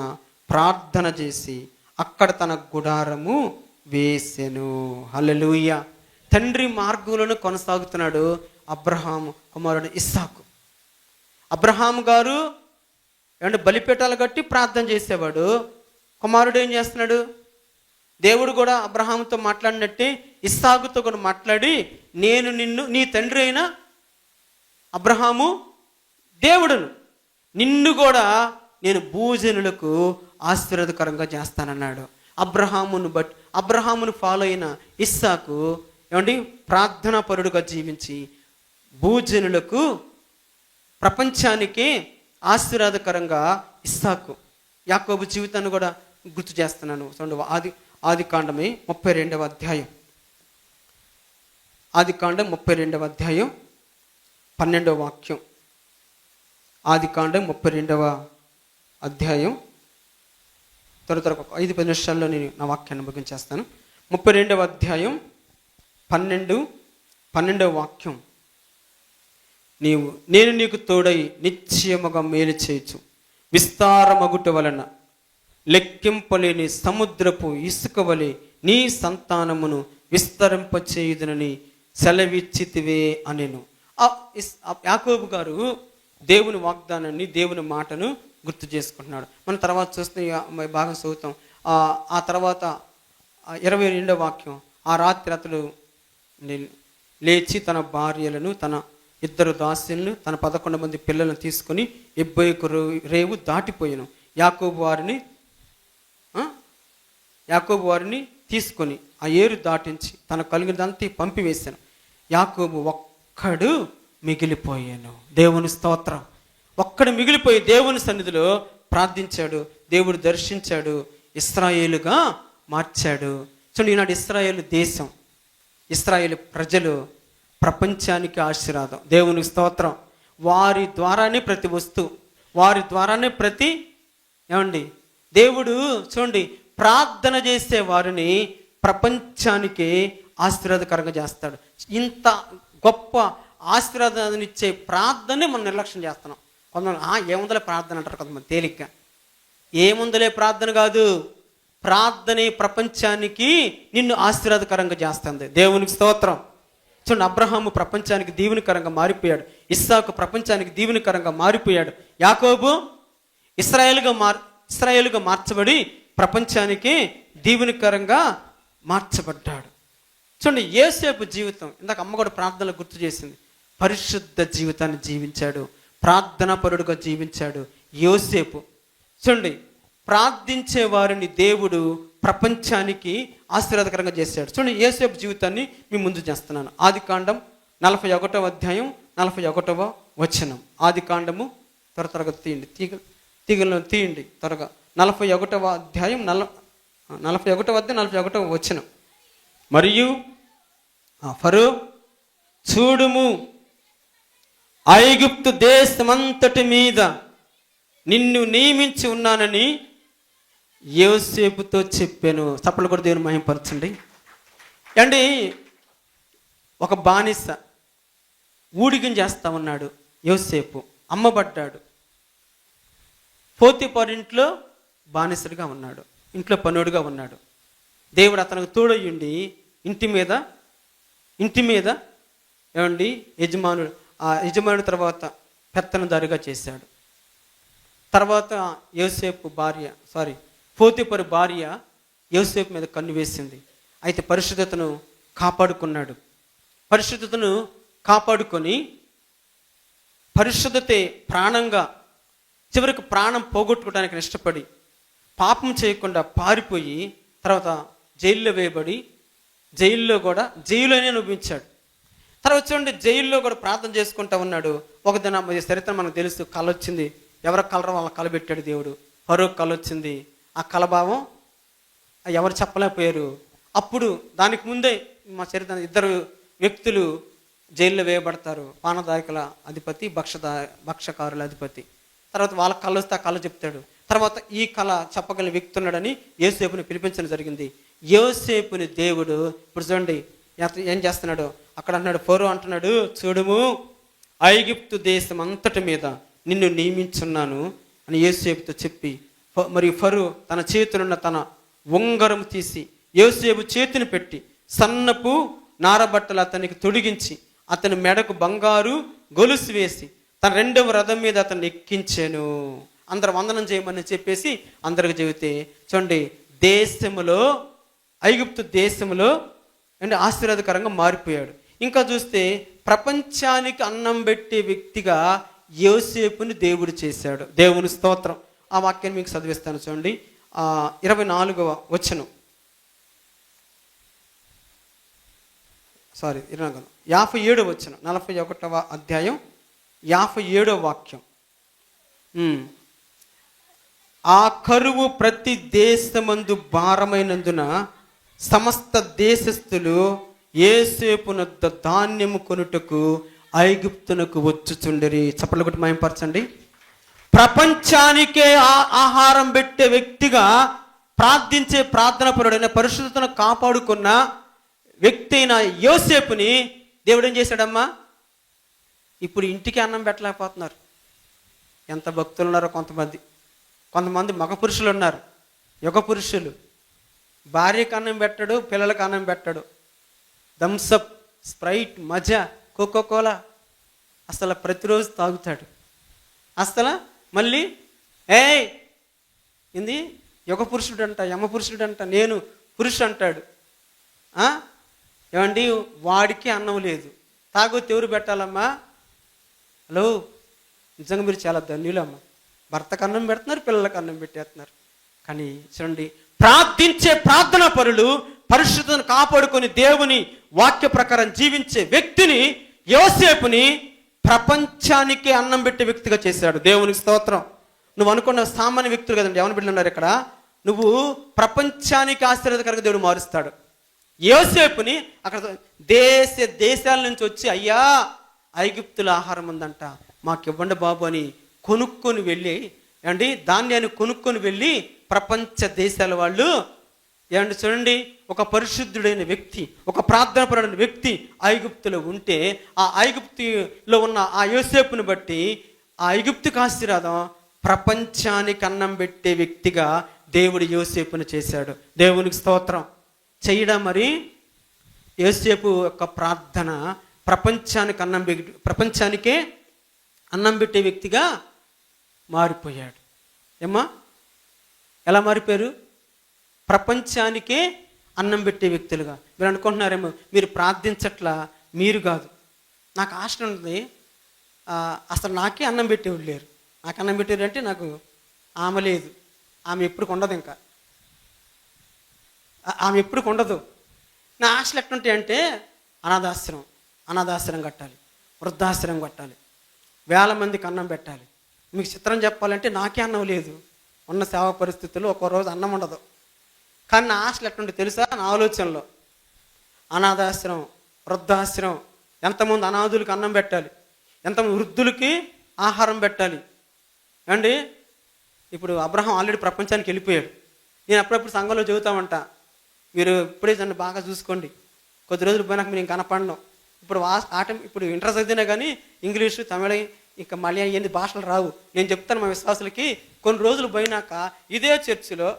[SPEAKER 1] ప్రార్థన చేసి అక్కడ తన గుడారము వేసెను. హల్లెలూయా. తండ్రి మార్గంలోనే కొనసాగుతున్నాడు అబ్రహాము కుమారుడు ఇస్సాకు. అబ్రహాము గారు ఏమంటే బలిపీఠాలు కట్టి ప్రార్థన చేసేవాడు. కుమారుడు ఏం చేస్తున్నాడు? దేవుడు కూడా అబ్రహాముతో మాట్లాడినట్టే ఇస్సాకుతో కూడా మాట్లాడి, నేను నిన్ను, నీ తండ్రి అయిన అబ్రహాము దేవుడును, నిన్ను కూడా నేను భూజనులకు ఆశీర్వాదకరంగా చేస్తానన్నాడు. అబ్రహామును ఫాలో అయిన ఇస్సాకు ఏమండి ప్రార్థనా పరుడుగా జీవించి భూజనులకు, ప్రపంచానికి ఆశీర్వాదకరంగా ఇస్సాకు. యాకోబు జీవితాన్ని కూడా గుర్తు చేస్తున్నాను. చూడండి, ఆదికాండమే 32వ అధ్యాయం. ఆదికాండం 32వ అధ్యాయం 12వ వాక్యం. ఆదికాండం 32వ అధ్యాయం. త్వర ఒక 5-10 నిమిషాల్లో నేను నా వాక్యాన్ని ముగించేస్తాను. 32వ అధ్యాయం 12వ వాక్యం. నేను నీకు తోడై నిశ్చయముగా మేలు చేయొచ్చు, విస్తారమగుట వలన లెక్కింపలేని సముద్రపు ఇసుక వలె నీ సంతానమును విస్తరింపచేయుదునని సెలవిచ్చితివే అనెను. యాకోబు గారు దేవుని వాగ్దానాన్ని, దేవుని మాటను గుర్తు చేసుకుంటున్నాడు. మనం తర్వాత చూస్తే బాగా చదువుతాం. ఆ తర్వాత 22వ వాక్యం. ఆ రాత్రి అతడు లేచి తన భార్యలను, తన 2 దాసులను, తన 11 మంది పిల్లలను తీసుకొని ఎబ్బోయికు రేవు దాటిపోయాను. యాకోబు వారిని తీసుకొని ఆ ఏరు దాటించి తన కలిగినదంతా పంపివేశాను. యాకోబు ఒక్కడు మిగిలిపోయాను. దేవుని స్తోత్రం. ఒక్కడు మిగిలిపోయి దేవుని సన్నిధిలో ప్రార్థించాడు. దేవుడు దర్శించాడు, ఇశ్రాయేలుగా మార్చాడు. చూడండి, ఈనాడు ఇశ్రాయేలు దేశం, ఇశ్రాయేలు ప్రజలు ప్రపంచానికి ఆశీర్వాదం. దేవునికి స్తోత్రం. వారి ద్వారానే ప్రతి వస్తువు, వారి ద్వారానే ప్రతి ఏమండి దేవుడు చూడండి ప్రార్థన చేసే వారిని ప్రపంచానికి ఆశీర్వాదకరంగా చేస్తాడు. ఇంత గొప్ప ఆశీర్వాదాన్ని ఇచ్చే ప్రార్థనే మనం నిర్లక్ష్యం చేస్తున్నాం. కొంతమంది ఏముందలే ప్రార్థన అంటారు, కొంతమంది తేలిగ్గా. ఏముందలే ప్రార్థన కాదు, ప్రార్థనే ప్రపంచానికి నిన్ను ఆశీర్వాదకరంగా చేస్తుంది. దేవునికి స్తోత్రం. చూడండి, అబ్రహాము ప్రపంచానికి దీవెనకరంగా మారిపోయాడు, ఇస్సాకు ప్రపంచానికి దీవెనకరంగా మారిపోయాడు, యాకోబు ఇశ్రాయేలుగా మార్చబడి ప్రపంచానికి దీవెనకరంగా మార్చబడ్డాడు. చూడండి, యోసేపు జీవితం ఇందాక అమ్మ కూడా ప్రార్థనలు గుర్తు చేసింది. పరిశుద్ధ జీవితాన్ని జీవించాడు, ప్రార్థనా పరుడుగా జీవించాడు యోసేపు. చూడండి, ప్రార్థించే వారిని దేవుడు ప్రపంచానికి ఆశీర్వాదకరంగా చేశాడు. చూడండి, యోసేపు జీవితాన్ని మీ ముందు చేస్తున్నాను. ఆదికాండం 41వ అధ్యాయం 41వ వచనం. ఆదికాండము త్వరగా తీగలను తీయండి త్వరగా. 41వ అధ్యాయం 41వ వచనం. మరియు ఫరో, చూడుము, ఐగుప్తు దేశమంతటి మీద నిన్ను నియమించి ఉన్నానని యోసేపుతో చెప్పాను. చప్పలు కూడా దేవుని మహిమపరచండి. అండి, ఒక బానిస ఊడిగం చేస్తా ఉన్నాడు యోసేపు, అమ్మబడ్డాడు. పోతీఫరు ఇంట్లో బానిసడిగా ఉన్నాడు, ఇంట్లో పనుడుగా ఉన్నాడు. దేవుడు అతనికి తోడయ్యుండి ఇంటి మీద ఏమండి యజమానుడు, ఆ యజమానుడి తర్వాత
[SPEAKER 3] పెత్తనదారిగా చేశాడు. తర్వాత పోతీఫరు భార్య యోసేపు మీద కన్ను వేసింది. అయితే పరిశుద్ధతను కాపాడుకున్నాడు. పరిశుద్ధతను కాపాడుకొని పరిశుద్ధతే ప్రాణంగా చివరికి ప్రాణం పోగొట్టుకోవడానికి ఇష్టపడి పాపం చేయకుండా పారిపోయి తర్వాత జైల్లో వేయబడి జైల్లోనే అనుభవించాడు. తర్వాత చూడండి, జైల్లో కూడా ప్రార్థన చేసుకుంటా ఉన్నాడు. ఒక దిన చరిత్ర మనకు తెలుసు, కళ వచ్చింది. ఎవరు కలరో వాళ్ళ కళ పెట్టాడు దేవుడు. ఫరో కళ వచ్చింది. ఆ కలభావం ఎవరు చెప్పలేకపోయారు. అప్పుడు దానికి ముందే మా చరిత్ర 2 వ్యక్తులు జైల్లో వేయబడతారు. పానదాయకుల అధిపతి, భక్షకారుల అధిపతి. తర్వాత వాళ్ళ కళ వస్తే ఆ కళ చెప్తాడు. తర్వాత ఈ కళ చెప్పగలిగిన వ్యక్తి ఉన్నాడని యోసేపుని పిలిపించడం జరిగింది. యోసేపుని దేవుడు ఇప్పుడు చూడండి ఏం చేస్తున్నాడు. అక్కడ అన్నాడు, ఫరో అంటున్నాడు, చూడుము ఐగుప్తు దేశం అంతటి మీద నిన్ను నియమించున్నాను అని యోసేపుతో చెప్పి, మరియు ఫరో తన చేతులున్న తన ఉంగరం తీసి యోసేపు చేతిని పెట్టి సన్నపు నారబట్టలు అతనికి తొడిగించి అతని మెడకు బంగారు గొలుసు వేసి తన 2వ రథం మీద అతన్ని ఎక్కించాను. అందరు వందనం చేయమని చెప్పేసి అందరికి చెబితే చూడండి, ఐగుప్తు దేశంలో అంటే ఆశీర్వాదకరంగా మారిపోయాడు. ఇంకా చూస్తే ప్రపంచానికి అన్నం పెట్టే వ్యక్తిగా యోసేపుని దేవుడు చేశాడు. దేవుని స్తోత్రం. ఆ వాక్యాన్ని మీకు చదివిస్తాను చూడండి. 24వ వచనం, 57వ వచనం, 41వ అధ్యాయం 57వ వాక్యం. ఆ కరువు ప్రతి దేశమందు భారమైనందున సమస్త దేశస్థులు యోసేపునొద్ద ధాన్యము కొనుటకు ఐగుప్తునకు వచ్చుచుండిరి. చప్పట్లు కొట్టి మహిమపరచండి. ప్రపంచానికే ఆహారం పెట్టే వ్యక్తిగా ప్రార్థించే ప్రార్థనాపరుడైన పరిశుద్ధతను కాపాడుకున్న వ్యక్తి అయిన యోసేపుని దేవుడు ఏం చేశాడమ్మా? ఇప్పుడు ఇంటికి అన్నం పెట్టలేకపోతున్నారు. ఎంత భక్తులు ఉన్నారో కొంతమంది మగ పురుషులు ఉన్నారు. యుగ పురుషులు భార్యకు అన్నం పెట్టడు, పిల్లలకు అన్నం పెట్టడు. థమ్సప్, స్ప్రైట్, మజా, కోకోకోలా అసలు ప్రతిరోజు తాగుతాడు. అసలు మళ్ళీ ఏంది యుగ పురుషుడు అంట, యమ పురుషుడు అంట, నేను పురుషుడు అంటాడు. ఏమండి, వాడికి అన్నం లేదు. తాగొత్తి ఎవరు పెట్టాలమ్మా? హలో, నిజంగా మీరు చాలా ధన్యులమ్మా. భర్తకు అన్నం పెడుతున్నారు, పిల్లలకు అన్నం పెట్టేస్తున్నారు. కానీ చూడండి, ప్రార్థించే ప్రార్థనా పరులు పరిశుద్ధతను కాపాడుకొని దేవుని వాక్య ప్రకారం జీవించే వ్యక్తిని యోసేపుని ప్రపంచానికి అన్నం పెట్టే వ్యక్తిగా చేశాడు. దేవునికి స్తోత్రం. నువ్వు అనుకున్న సామాన్య వ్యక్తులు కదండి, ఎవరి బిడ్డలు ఉన్నారు ఇక్కడ. నువ్వు ప్రపంచానికి ఆశీర్వాదకరంగా దేవుడు మారుస్తాడు. యోసేపుని అక్కడ దేశాల నుంచి వచ్చి, అయ్యా ఐగుప్తుల ఆహారం ఉందంట, మాకు ఇవ్వండి బాబు అని కొనుక్కొని వెళ్ళి ధాన్యాన్ని కొనుక్కొని వెళ్ళి ప్రపంచ దేశాల వాళ్ళు చూడండి, ఒక పరిశుద్ధుడైన వ్యక్తి, ఒక ప్రార్థనాపరుడైన వ్యక్తి ఐగుప్తులో ఉంటే ఆ ఐగుప్తులో ఉన్న ఆ యోసేపుని బట్టి ఆ ఐగుప్తుకి ఆశీర్వాదం ప్రపంచానికి అన్నం పెట్టే వ్యక్తిగా దేవుడు యోసేపుని చేశాడు. దేవునికి స్తోత్రం. చేయడం మరి యోసేపు యొక్క ప్రార్థన ప్రపంచానికే అన్నం పెట్టే వ్యక్తిగా మారిపోయాడు. ఏమ్మా, ఎలా మారిపోయారు? ప్రపంచానికే అన్నం పెట్టే వ్యక్తులుగా. మీరు అనుకుంటున్నారేమో మీరు ప్రార్థించట్లా, మీరు కాదు. నాకు ఆశ ఉంది, అసలు నాకే అన్నం పెట్టేవాళ్ళు లేరు. నాకు అన్నం పెట్టేవారు అంటే నాకు ఆమె లేదు, ఆమె ఎప్పుడు ఉండదు, ఇంకా ఆమె ఎప్పుడు ఉండదు. నా ఆశలు ఎట్లుంటాయంటే అనాథాశ్రమం కట్టాలి, వృద్ధాశ్రమం కట్టాలి, 1000 మందికి అన్నం పెట్టాలి. మీకు చిత్రం చెప్పాలంటే నాకే అన్నం లేదు. ఉన్న సేవా పరిస్థితుల్లో ఒక్కో రోజు అన్నం ఉండదు. కానీ నా ఆశలు ఎట్లుంటే తెలుసా? నా ఆలోచనలో అనాథాశ్రమం, వృద్ధాశ్రమం, ఎంతమంది అనాథులకి అన్నం పెట్టాలి, ఎంతమంది వృద్ధులకి ఆహారం పెట్టాలి. అండి, ఇప్పుడు అబ్రహాం ఆల్రెడీ ప్రపంచానికి వెళ్ళిపోయాడు. నేను అప్పుడప్పుడు సంఘంలో చెబుతామంట, మీరు ఇప్పుడే నన్ను బాగా చూసుకోండి, కొద్ది రోజులు పోయినాక మీరు ఇంక కనపడను. ఇప్పుడు ఇంటర్ చదివినా కానీ ఇంగ్లీషు, తమిళ, ఇంకా మలయాళం ఎన్ని భాషలు రావు. నేను చెప్తాను మా విశ్వాసులకి, కొన్ని రోజులు పోయినాక ఇదే చర్చిలో,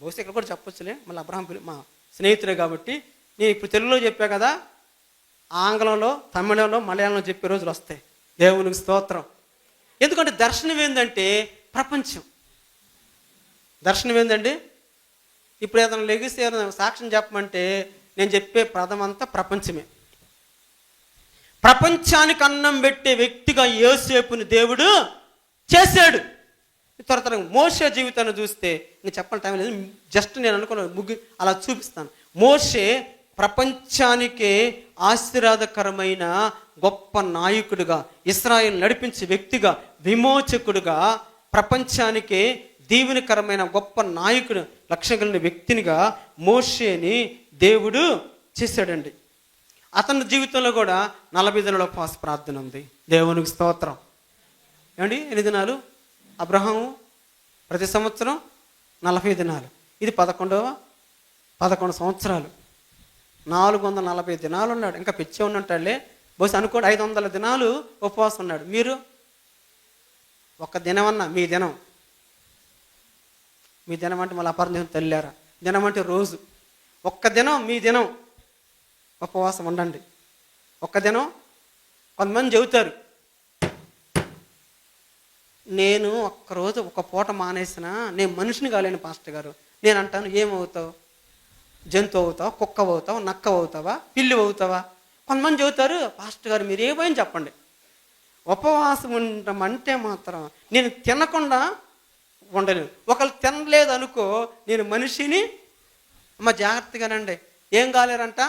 [SPEAKER 3] బహుశా ఇక్కడ కూడా చెప్పొచ్చులే, మళ్ళీ అబ్రహాం మా స్నేహితులే కాబట్టి, నేను ఇప్పుడు తెలుగులో చెప్పా కదా, ఆంగ్లంలో, తమిళంలో, మలయాళంలో చెప్పే రోజులు వస్తాయి. దేవునికి స్తోత్రం.
[SPEAKER 1] ఎందుకంటే దర్శనం ఏంటంటే ప్రపంచం. దర్శనం ఏంటండి? ఇప్పుడు ఏదైనా లెగిసి ఏదైనా సాక్ష్యం చెప్పమంటే నేను చెప్పే పదం అంతా ప్రపంచమే. ప్రపంచానికి అన్నం పెట్టే వ్యక్తిగా యోసేపుని దేవుడు చేశాడు. త్వర మోషే జీవితాన్ని చూస్తే నేను చెప్పని టైం లేదు, జస్ట్ నేను అనుకున్న అలా చూపిస్తాను. మోషే ప్రపంచానికే ఆశీర్వాదకరమైన గొప్ప నాయకుడిగా, ఇశ్రాయేలు నడిపించే వ్యక్తిగా, విమోచకుడుగా, ప్రపంచానికే దీవెనకరమైన గొప్ప నాయకుడు, లక్ష్యం కలిగిన వ్యక్తినిగా మోషేని దేవుడు చేశాడండి. అతని జీవితంలో కూడా 40 దినాల ఉపవాస ప్రార్థన ఉంది. దేవునికి స్తోత్రం. ఏమండి, ఎన్ని దినాలు? అబ్రహాము ప్రతి సంవత్సరం 40 దినాలు. ఇది 11 సంవత్సరాలు, 440 దినాలు ఉన్నాడు. ఇంకా పిచ్చే ఉన్నట్టాళ్ళే. బహుశా అనుకోండి 500 దినాలు ఉపవాసం ఉన్నాడు. మీరు ఒక్క దినం అన్నా మీ దినం అంటే మళ్ళీ అపరం తల్లారా, దినం అంటే రోజు. ఒక్క దినం మీ దినం ఉపవాసం ఉండండి. ఒక్క దినం. కొంతమంది చెబుతారు, నేను ఒక్కరోజు ఒక పూట మానేసినా నేను మనిషిని కాలేను పాస్టర్ గారు. నేను అంటాను, ఏమవుతావు? జంతువు అవుతావా? కుక్క అవుతావా? నక్క అవుతావా? పిల్లి అవుతావా? కొంతమంది చెబుతారు, పాస్టర్ గారు మీరు ఏమైనా చెప్పండి, ఉపవాసం ఉండడం అంటే మాత్రం నేను తినకుండా ఉండలేను. ఒకళ్ళు తినలేదు అనుకో, నేను మనిషిని. అమ్మ జాగ్రత్తగానండి. ఏం కాలేరంట?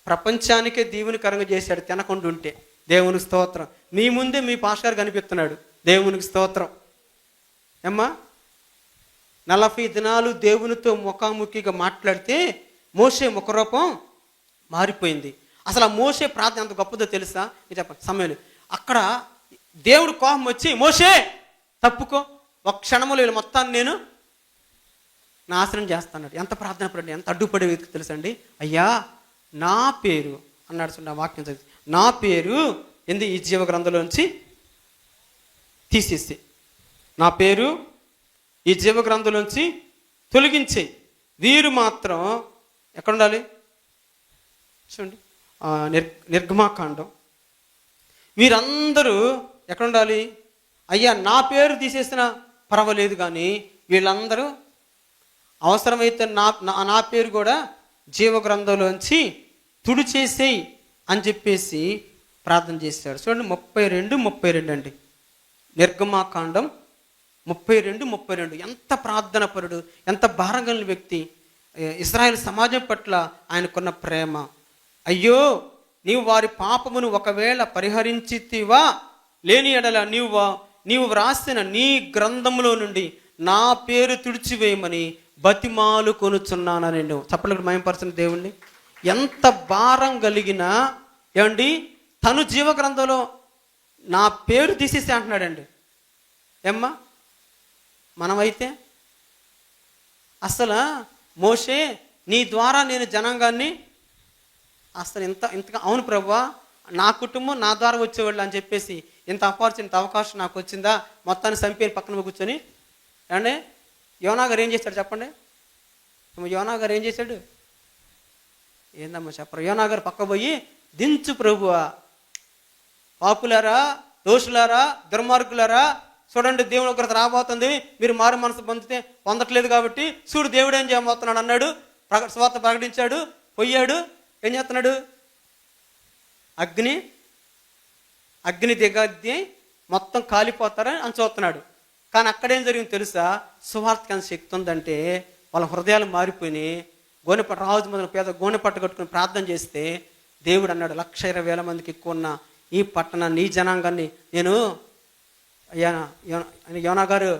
[SPEAKER 1] ప్రపంచానికే దీవెనకరంగా చేశాడు తినకుండా ఉంటే. దేవునికి స్తోత్రం. మీ ముందే మీ పాస్టర్ గారు కనిపిస్తున్నాడు. దేవునికి స్తోత్రం. ఏమ్మా, 40 దినాలు దేవునితో ముఖాముఖిగా మాట్లాడితే మోషే ముఖరూపం మారిపోయింది. అసలు ఆ మోషే ప్రార్థన ఎంత గొప్పదో తెలుసా? ఇది చెప్పండి. సమయంలో అక్కడ దేవుడు కోపం వచ్చి, మోషే తప్పుకో, ఒక క్షణములో వీళ్ళు మొత్తాన్ని నేను నాశనం చేస్తాను. ఎంత ప్రార్థన పడండి, ఎంత అడ్డుపడే వ్యక్తి తెలుసండి. అయ్యా నా పేరు అన్నాడు. చూడండి ఆ వాక్యం చదివి, నా పేరు ఎందు ఈ జీవ గ్రంథంలోంచి తీసేసి, నా పేరు ఈ జీవ గ్రంథంలోంచి తొలగించే, వీరు మాత్రం ఎక్కడ ఉండాలి చూడండి, నిర్గమాకాండం. వీరందరూ ఎక్కడ ఉండాలి? అయ్యా నా పేరు తీసేసినా పర్వాలేదు, కానీ వీళ్ళందరూ అవసరమైతే నా పేరు కూడా జీవ గ్రంథంలోంచి తుడిచేసేయి అని చెప్పేసి ప్రార్థన చేశాడు. చూడండి 32 అండి, నిర్గమాకాండం 32. ఎంత ప్రార్థన పరుడు, ఎంత భారం కలిగిన వ్యక్తి. ఇశ్రాయేలు సమాజం పట్ల ఆయనకున్న ప్రేమ. అయ్యో నీవు వారి పాపమును ఒకవేళ పరిహరించితివా, లేని ఎడల నీవు వ్రాసిన నీ గ్రంథంలో నుండి నా పేరు తుడిచివేయమని బతిమాలు కొనుచున్నాను. నేను చెప్పలేదు మయంపరచిన దేవుణ్ణి. ఎంత భారం కలిగిన ఏమండి, తను జీవ గ్రంథంలో నా పేరు తీసేసి అంటున్నాడండి. ఏమ్మా, మనమైతే అసలు మోషే నీ ద్వారా నేను జనాంగాన్ని అసలు ఇంతగా అవును ప్రభువా, నా కుటుంబం నా ద్వారా వచ్చేవాళ్ళు అని చెప్పేసి ఇంత అవకాశం నాకు వచ్చిందా, మొత్తాన్ని చంపేని పక్కన కూర్చొని. ఏమండి, యోనా గారు ఏం చేశాడు చెప్పండి? యోనా గారు ఏం చేశాడు? ఏందమ్మా చెప్పరు? యోనా గారు పక్క పోయి, దించు ప్రభువా, పాపులారా, దోషులారా, దుర్మార్గులారా, చూడండి దేవుని ఒకరితో రాబోతుంది, మీరు మారు మనసు పొందట్లేదు కాబట్టి చూడు దేవుడు ఏం చేయబోతున్నాడు అన్నాడు. స్వార్థ ప్రకటించాడు, పోయాడు. ఏం చేస్తున్నాడు? అగ్ని దిగద్ది మొత్తం కాలిపోతారని అని చూస్తున్నాడు. కానీ అక్కడేం జరిగింది తెలుసా? సువార్తకి అంత శక్తి ఉందంటే వాళ్ళ హృదయాలు మారిపోయి రాజు మొదలు పేద గోనెపట్టు కట్టుకుని ప్రార్థన చేస్తే దేవుడు అన్నాడు, 120,000 మందికి ఎక్కువ ఉన్న ఈ పట్టణాన్ని, ఈ జనాంగాన్ని నేను యోనా గారు,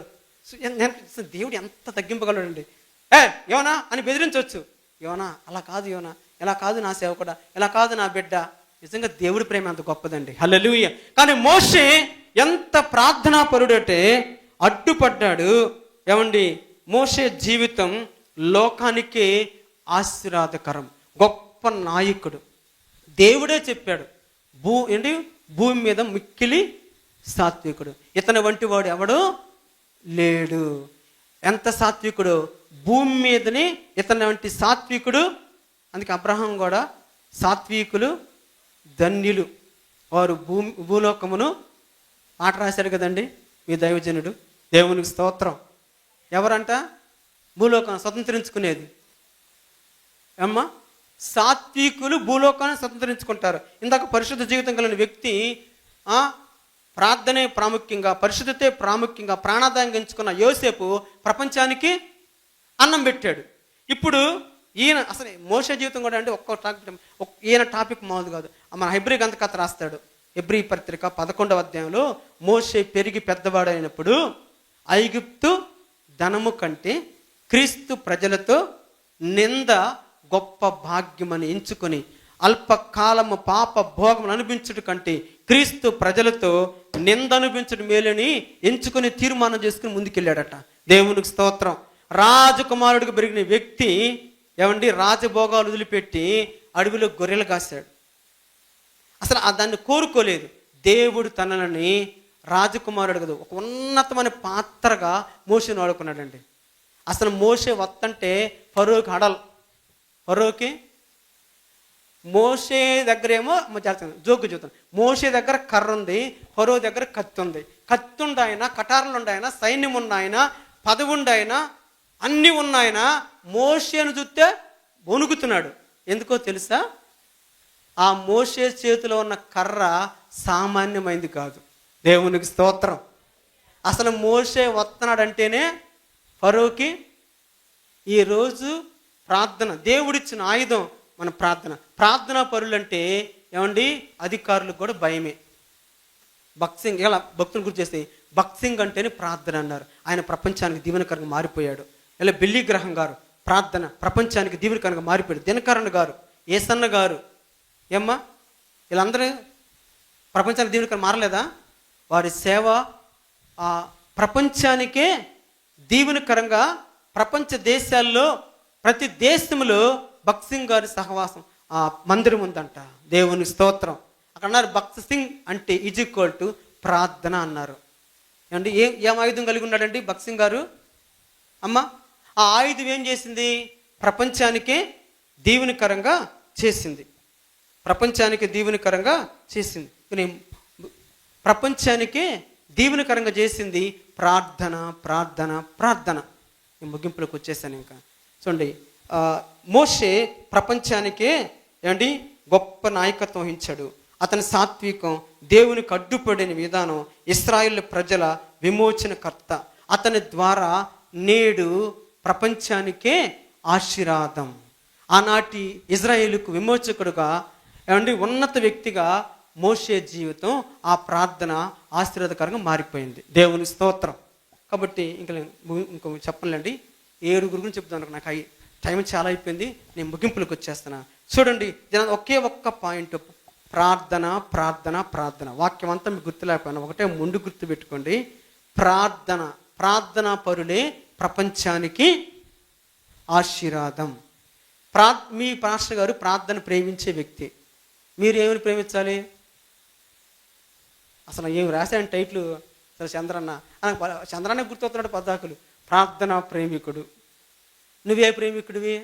[SPEAKER 1] దేవుడు ఎంత తగ్గింపగలడండి. యోనా అని బెదిరించవచ్చు. యోనా అలా కాదు, యోనా ఇలా కాదు, నా సేవకుడా ఇలా కాదు, నా బిడ్డ. నిజంగా దేవుడి ప్రేమ అంత గొప్పదండి. హల్లెలూయా. కానీ మోషే ఎంత ప్రార్థనా పరుడంటే అడ్డుపడ్డాడు. ఏమండి, మోషే జీవితం లోకానికే ఆశీర్వాదకరం, గొప్ప నాయకుడు. దేవుడే చెప్పాడు, భూమి మీద మిక్కిలి సాత్వికుడు, ఇతని వంటి వాడు ఎవడు లేడు. ఎంత సాత్వికుడు, భూమి మీదనే ఇతని వంటి సాత్వికుడు. అందుకే అబ్రహాం కూడా సాత్వికులు ధన్యులు, వారు భూలోకమును పాట రాశాడు కదండి మీ దైవజనుడు. దేవునికి స్తోత్రం. ఎవరంట భూలోకాన్ని స్వతంత్రించుకునేది? అమ్మా, సాత్వికులు భూలోకాన్ని స్వతంత్రించుకుంటారు. ఇందాక పరిశుద్ధ జీవితం కలిగిన వ్యక్తి ప్రార్థనే ప్రాముఖ్యంగా, పరిశుద్ధతే ప్రాముఖ్యంగా ప్రాణాదాయంగా ఎంచుకున్న యోసేపు ప్రపంచానికి అన్నం పెట్టాడు. ఇప్పుడు ఈయన అసలు మోషే జీవితం కూడా అంటే ఒక్క టాపిక్, ఈయన టాపిక్ మామూలు కాదు. మన హెబ్రీ గ్రంథకర్త రాస్తాడు. హెబ్రీ పత్రిక 11వ అధ్యాయంలో మోషే పెరిగి పెద్దవాడైనప్పుడు ఐగుప్తు ధనము కంటే క్రీస్తు ప్రజలతో నింద గొప్ప భాగ్యమని ఎంచుకొని అల్పకాలము పాప భోగం అనిపించుట కంటే క్రీస్తు ప్రజలతో నింద అనిపించడం మేలని ఎంచుకొని తీర్మానం చేసుకుని ముందుకెళ్ళాడట. దేవునికి స్తోత్రం. రాజకుమారుడికి పెరిగిన వ్యక్తి ఏమండి రాజభోగాలు వదిలిపెట్టి అడవిలో గొర్రెలు కాశాడు. అసలు దాన్ని కోరుకోలేదు. దేవుడు తనని రాజకుమారుడు కదా ఒక ఉన్నతమైన పాత్రగా మోషేను వాడుకున్నాడండి. అసలు మోషే వత్తంటే ఫరోకి హడల్. ఫరోకి మోషే దగ్గర ఏమో జోకు చూస్తాను, మోషే దగ్గర కర్ర ఉంది, ఫరో దగ్గర కత్తి ఉంది. కత్తి ఉండాయన, కటారులు ఉండాయన, సైన్యం ఉన్నాయన, పదవి ఉండాయన, అన్నీ ఉన్నాయన. మోషేను చూస్తే వణుకుతున్నాడు. ఎందుకో తెలుసా? ఆ మోషే చేతిలో ఉన్న కర్ర సామాన్యమైంది కాదు. దేవునికి స్తోత్రం. అసలు మోషే వస్తున్నాడంటేనే ఫరోకి ఈరోజు ప్రార్థన, దేవుడిచ్చిన ఆయుధం మన ప్రార్థన. ప్రార్థనా పరులంటే ఏమండి అధికారులకు కూడా భయమే. భక్సింగ్ ఇలా భక్తుని గురించి చేస్తే భక్సింగ్ అంటేనే ప్రార్థన అన్నారు. ఆయన ప్రపంచానికి దీవెనకరంగా మారిపోయాడు. ఇలా బిల్లీ గ్రహం గారు ప్రార్థన ప్రపంచానికి దీవెనకరంగా మారిపోయాడు. దినకరణ్ గారు, ఏసన్న గారు, ఏమ్మా వీళ్ళందరూ ప్రపంచానికి దీవెనకరంగా మారలేదా? వారి సేవ ప్రపంచానికే దీవెనకరంగా ప్రపంచ దేశాల్లో ప్రతి దేశంలో భక్త్ సింగ్ గారి సహవాసం మందిరం ఉందంట. దేవుని స్తోత్రం. అక్కడ అన్నారు భక్త్ సింగ్ అంటే ఈజ్ ఈక్వల్ టు ప్రార్థన అన్నారు. ఏమండి ఏం ఆయుధం కలిగి ఉన్నాడండి భక్త్ సింగ్ గారు? అమ్మ, ఆ ఆయుధం ఏం చేసింది? ప్రపంచానికే దీవెనకరంగా చేసింది. ప్రపంచానికి దీవెనకరంగా చేసింది. ప్రపంచానికే దీవెనకరంగా చేసింది ప్రార్థన, ప్రార్థన, ప్రార్థన. నేను ముగింపులోకి వచ్చేసాను. ఇంకా చూడండి, మోషే ప్రపంచానికే ఏమండి గొప్ప నాయకత్వం వహించాడు. అతని సాత్వికం, దేవునికి అడ్డుపడిన విధానం ఇశ్రాయేలు ప్రజల విమోచనకర్త. అతని ద్వారా నేడు ప్రపంచానికే ఆశీర్వాదం. ఆనాటి ఇజ్రాయేలుకు విమోచకుడుగా ఏమండి ఉన్నత వ్యక్తిగా మోషే జీవితం ఆ ప్రార్థన ఆశీర్వాదకరంగా మారిపోయింది. దేవుని స్తోత్రం. కాబట్టి ఇంకో చెప్పలేండి, 7 గురించి చెప్తాను. నాకు టైం చాలా అయిపోయింది. నేను ముగింపులకు వచ్చేస్తున్నా. చూడండి, ఒకే ఒక్క పాయింట్, ప్రార్థన, ప్రార్థన, ప్రార్థన. వాక్యం అంతా మీకు గుర్తులేకపోయినా ఒకటే ముందు గుర్తు పెట్టుకోండి. ప్రార్థన, ప్రార్థనా పరులే ప్రపంచానికి ఆశీర్వాదం. మీ పాస్టర్ గారు ప్రార్థన ప్రేమించే వ్యక్తి. మీరు ఏమని ప్రేమించాలి? అసలు ఏమి రాశాను టైటిల్? చంద్రన్న, చంద్రన్న గుర్తవుతున్నాడు పద్దాకులు. ప్రార్థనా ప్రేమికుడు. నువ్వే ప్రేమికుడివి?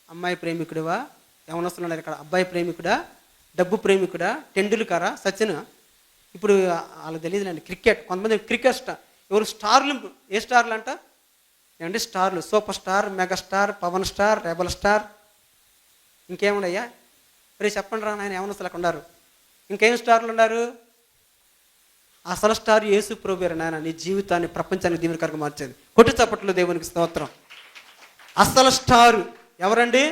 [SPEAKER 1] అమ్మాయి ప్రేమికుడివా? ఏమన్నా వస్తున్నాడు ఇక్కడ? అబ్బాయి ప్రేమికుడా? డబ్బు ప్రేమికుడా? టెండూల్కరా? సచిన్? ఇప్పుడు వాళ్ళకి తెలియదులేండి. క్రికెట్, కొంతమంది క్రికెట్ స్టార్. ఎవరు స్టార్లు? ఏ స్టార్లు అంట? ఏమండి స్టార్లు, super star, megastar, Pawan star, rebel star, ఇంకేమున్నాయ్యా? మరి చెప్పండి రా నాయన, ఏమన్నా అసలు ఉన్నారు? ఇంకేం స్టార్లు ఉన్నారు? అసలు స్టార్ యేసు ప్రభువు నాయన. నీ జీవితాన్ని ప్రపంచానికి దీవెనకరంగా మార్చేది. కొట్టు చప్పట్లు దేవునికి స్తోత్రం. అసలు స్టారు ఎవరండి?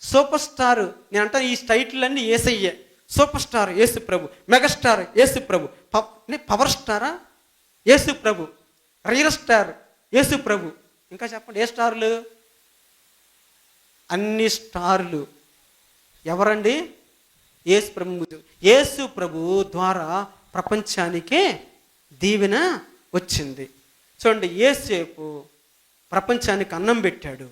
[SPEAKER 1] Super star. నేను అంటే ఈ టైటిల్ అన్నీ యేసయ్యే. సూపర్ స్టార్ యేసు ప్రభు, మెగాస్టార్ యేసు ప్రభు, పవర్ స్టారా యేసు ప్రభు, రియల్ స్టార్ యేసు ప్రభు. ఇంకా చెప్పండి, ఏ స్టార్లు? అన్ని స్టార్లు ఎవరండి? యేసు ప్రభు. యేసు ప్రభు ద్వారా ప్రపంచానికే దీవెన వచ్చింది. చూడండి, యేసేపు ప్రపంచానికి అన్నం పెట్టాడు.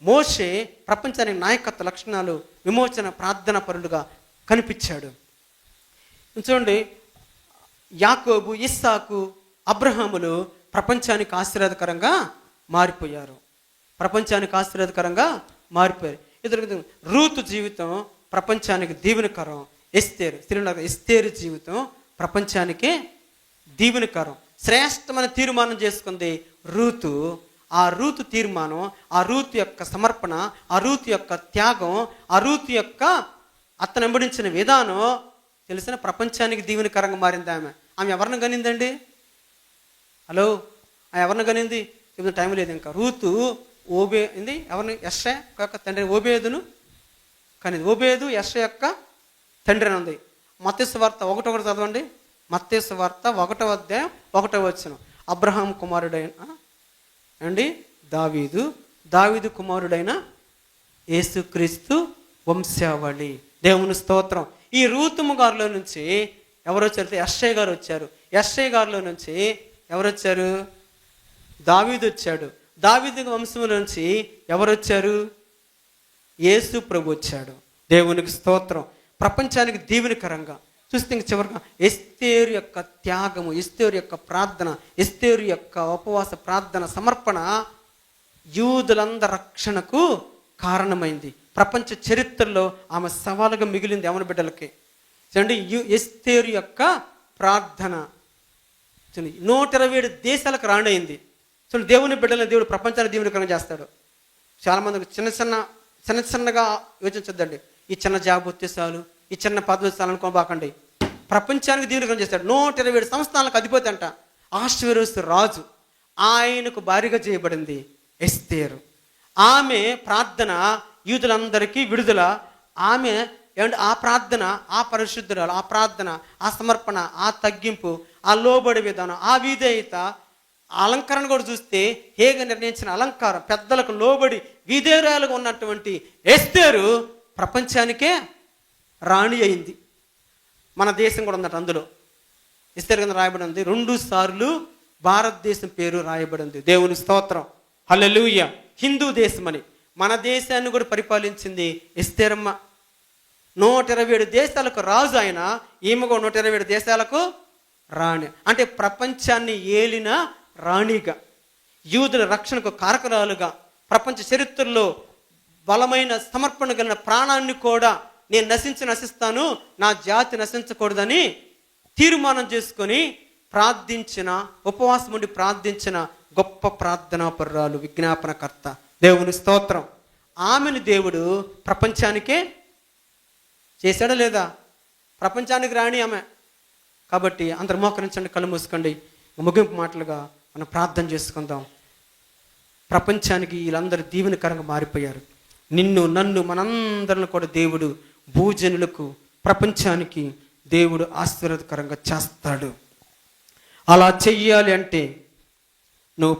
[SPEAKER 1] మోషే ప్రపంచానికి నాయకత్వ లక్షణాలు, విమోచన, ప్రార్థన పరులుగా కనిపించాడు. చూడండి, యాకోబు, ఇస్సాకు, అబ్రహాములు ప్రపంచానికి ఆశీర్వాదకరంగా మారిపోయారు. ప్రపంచానికి ఆశీర్వాదకరంగా మారిపోయారు. ఇద్దరు. రూతు జీవితం ప్రపంచానికి దీవెనకరం. ఎస్తేరు జీవితం ప్రపంచానికి దీవెనకరం, శ్రేష్టమైన తీర్మానం చేసుకుంది రూతు. ఆ రూతు తీర్మానం, ఆ రూతు యొక్క సమర్పణ, ఆ రూతు యొక్క త్యాగం, ఆ రూతు యొక్క అతను వెంబడించిన విధానం తెలిసిన ప్రపంచానికి దీవెనకరంగా మారింది. ఆమె ఎవరిని కనిందండి? హలో, ఎవరిని కనింది? చెప్తున్న టైం లేదు ఇంకా. రూతు ఓబేది ఎవరిని? యెష్షా యొక్క తండ్రి ఓబేదును కనింది. ఓబేదు యెష్షా యొక్క తండ్రి అని ఉంది. మత్తయి సువార్త 1:1 చదవండి. మత్తయి సువార్త 1వ అధ్యాయం 1వ వచనం. అబ్రహాం కుమారుడైన దావీదు కుమారుడైన యేసుక్రీస్తు వంశావళి. దేవుని స్తోత్రం. ఈ రూతుము గారిలో నుంచి ఎవరు వచ్చారు? యెష్షా గారు వచ్చారు. యెష్షా గారిలో నుంచి ఎవరు వచ్చారు? దావీదు వచ్చాడు. దావీదు వంశంలో నుంచి ఎవరు వచ్చారు? యేసు ప్రభు వచ్చాడు. దేవునికి స్తోత్రం. ప్రపంచానికి దీవెనకరంగా చూస్తే ఇంక చివరిగా ఎస్తేరు యొక్క త్యాగము, ఎస్తేరు యొక్క ప్రార్థన, ఎస్తేరు యొక్క ఉపవాస ప్రార్థన సమర్పణ యూదులందరి రక్షణకు కారణమైంది. ప్రపంచ చరిత్రలో ఆమె సవాలుగా మిగిలింది యవన బిడ్డలకి. చూడండి, ఎస్తేరు యొక్క ప్రార్థన 127 దేశాలకు రాణయింది. చూడండి, దేవుని బిడ్డలను దేవుడు ప్రపంచాన్ని దీవెనకరంగా చేస్తాడు. చాలామందికి చిన్నగా యోచించొద్దండి. ఈ చిన్న జాబ్ ఉద్దేశాలు, ఈ చిన్న పదవి అనుకోబాకండి. ప్రపంచానికి దీవెనకరం చేస్తాడు. 127 సంస్థానాలకు అధిపతి అంట. ఆశ్వేరోసు రాజు, ఆయనకు భార్యగా చేయబడింది ఎస్తేరు. ఆమె ప్రార్థన యూదులందరికీ విడుదల. ఆమె ఏమంటే ఆ ప్రార్థన, ఆ పరిశుద్ధురాలు, ఆ ప్రార్థన, ఆ సమర్పణ, ఆ తగ్గింపు, ఆ లోబడి విధానం, ఆ విధేయత, అలంకరణ కూడా చూస్తే హేగ నిర్ణయించిన అలంకారం, పెద్దలకు లోబడి విధేయురాలుగా ఉన్నటువంటి ఎస్తేరు ప్రపంచానికే రాణి అయింది. మన దేశం కూడా ఉందట అందులో. ఎస్తేరు కింద రాయబడి ఉంది. 2 సార్లు భారతదేశం పేరు రాయబడి ఉంది. దేవుని స్తోత్రం, హల్లెలూయా. హిందూ దేశం అని. మన దేశాన్ని కూడా పరిపాలించింది ఎస్తేరమ్మ. 127 దేశాలకు రాజు ఆయన, ఈమె కూడా 127 దేశాలకు రాణి. అంటే ప్రపంచాన్ని ఏలిన రాణిగా, యూదుల రక్షణకు కారకురాలుగా, ప్రపంచ చరిత్రలో బలమైన సమర్పణ కలిగిన ప్రాణాన్ని కూడా నేను నశిస్తాను, నా జాతి నశించకూడదని తీర్మానం చేసుకొని ప్రార్థించిన, ఉపవాసం ఉండి ప్రార్థించిన గొప్ప ప్రార్థనా పరురాలు, విజ్ఞాపనకర్త. దేవుని స్తోత్రం. ఆమెను దేవుడు ప్రపంచానికే చేశాడా లేదా? ప్రపంచానికి రాణి ఆమె. కాబట్టి అందరు మోకరించండి, కళ్ళు మూసుకోండి. ముగింపు మాటలుగా మనం ప్రార్థన చేసుకుందాం. ప్రపంచానికి వీళ్ళందరూ దీవెనకరంగా మారిపోయారు. నిన్ను, నన్ను, మనందరిని కూడా దేవుడు భూజనులకు, ప్రపంచానికి దేవుడు ఆశీర్వాదకరంగా చేస్తాడు. అలా చెయ్యాలి అంటే నువ్వు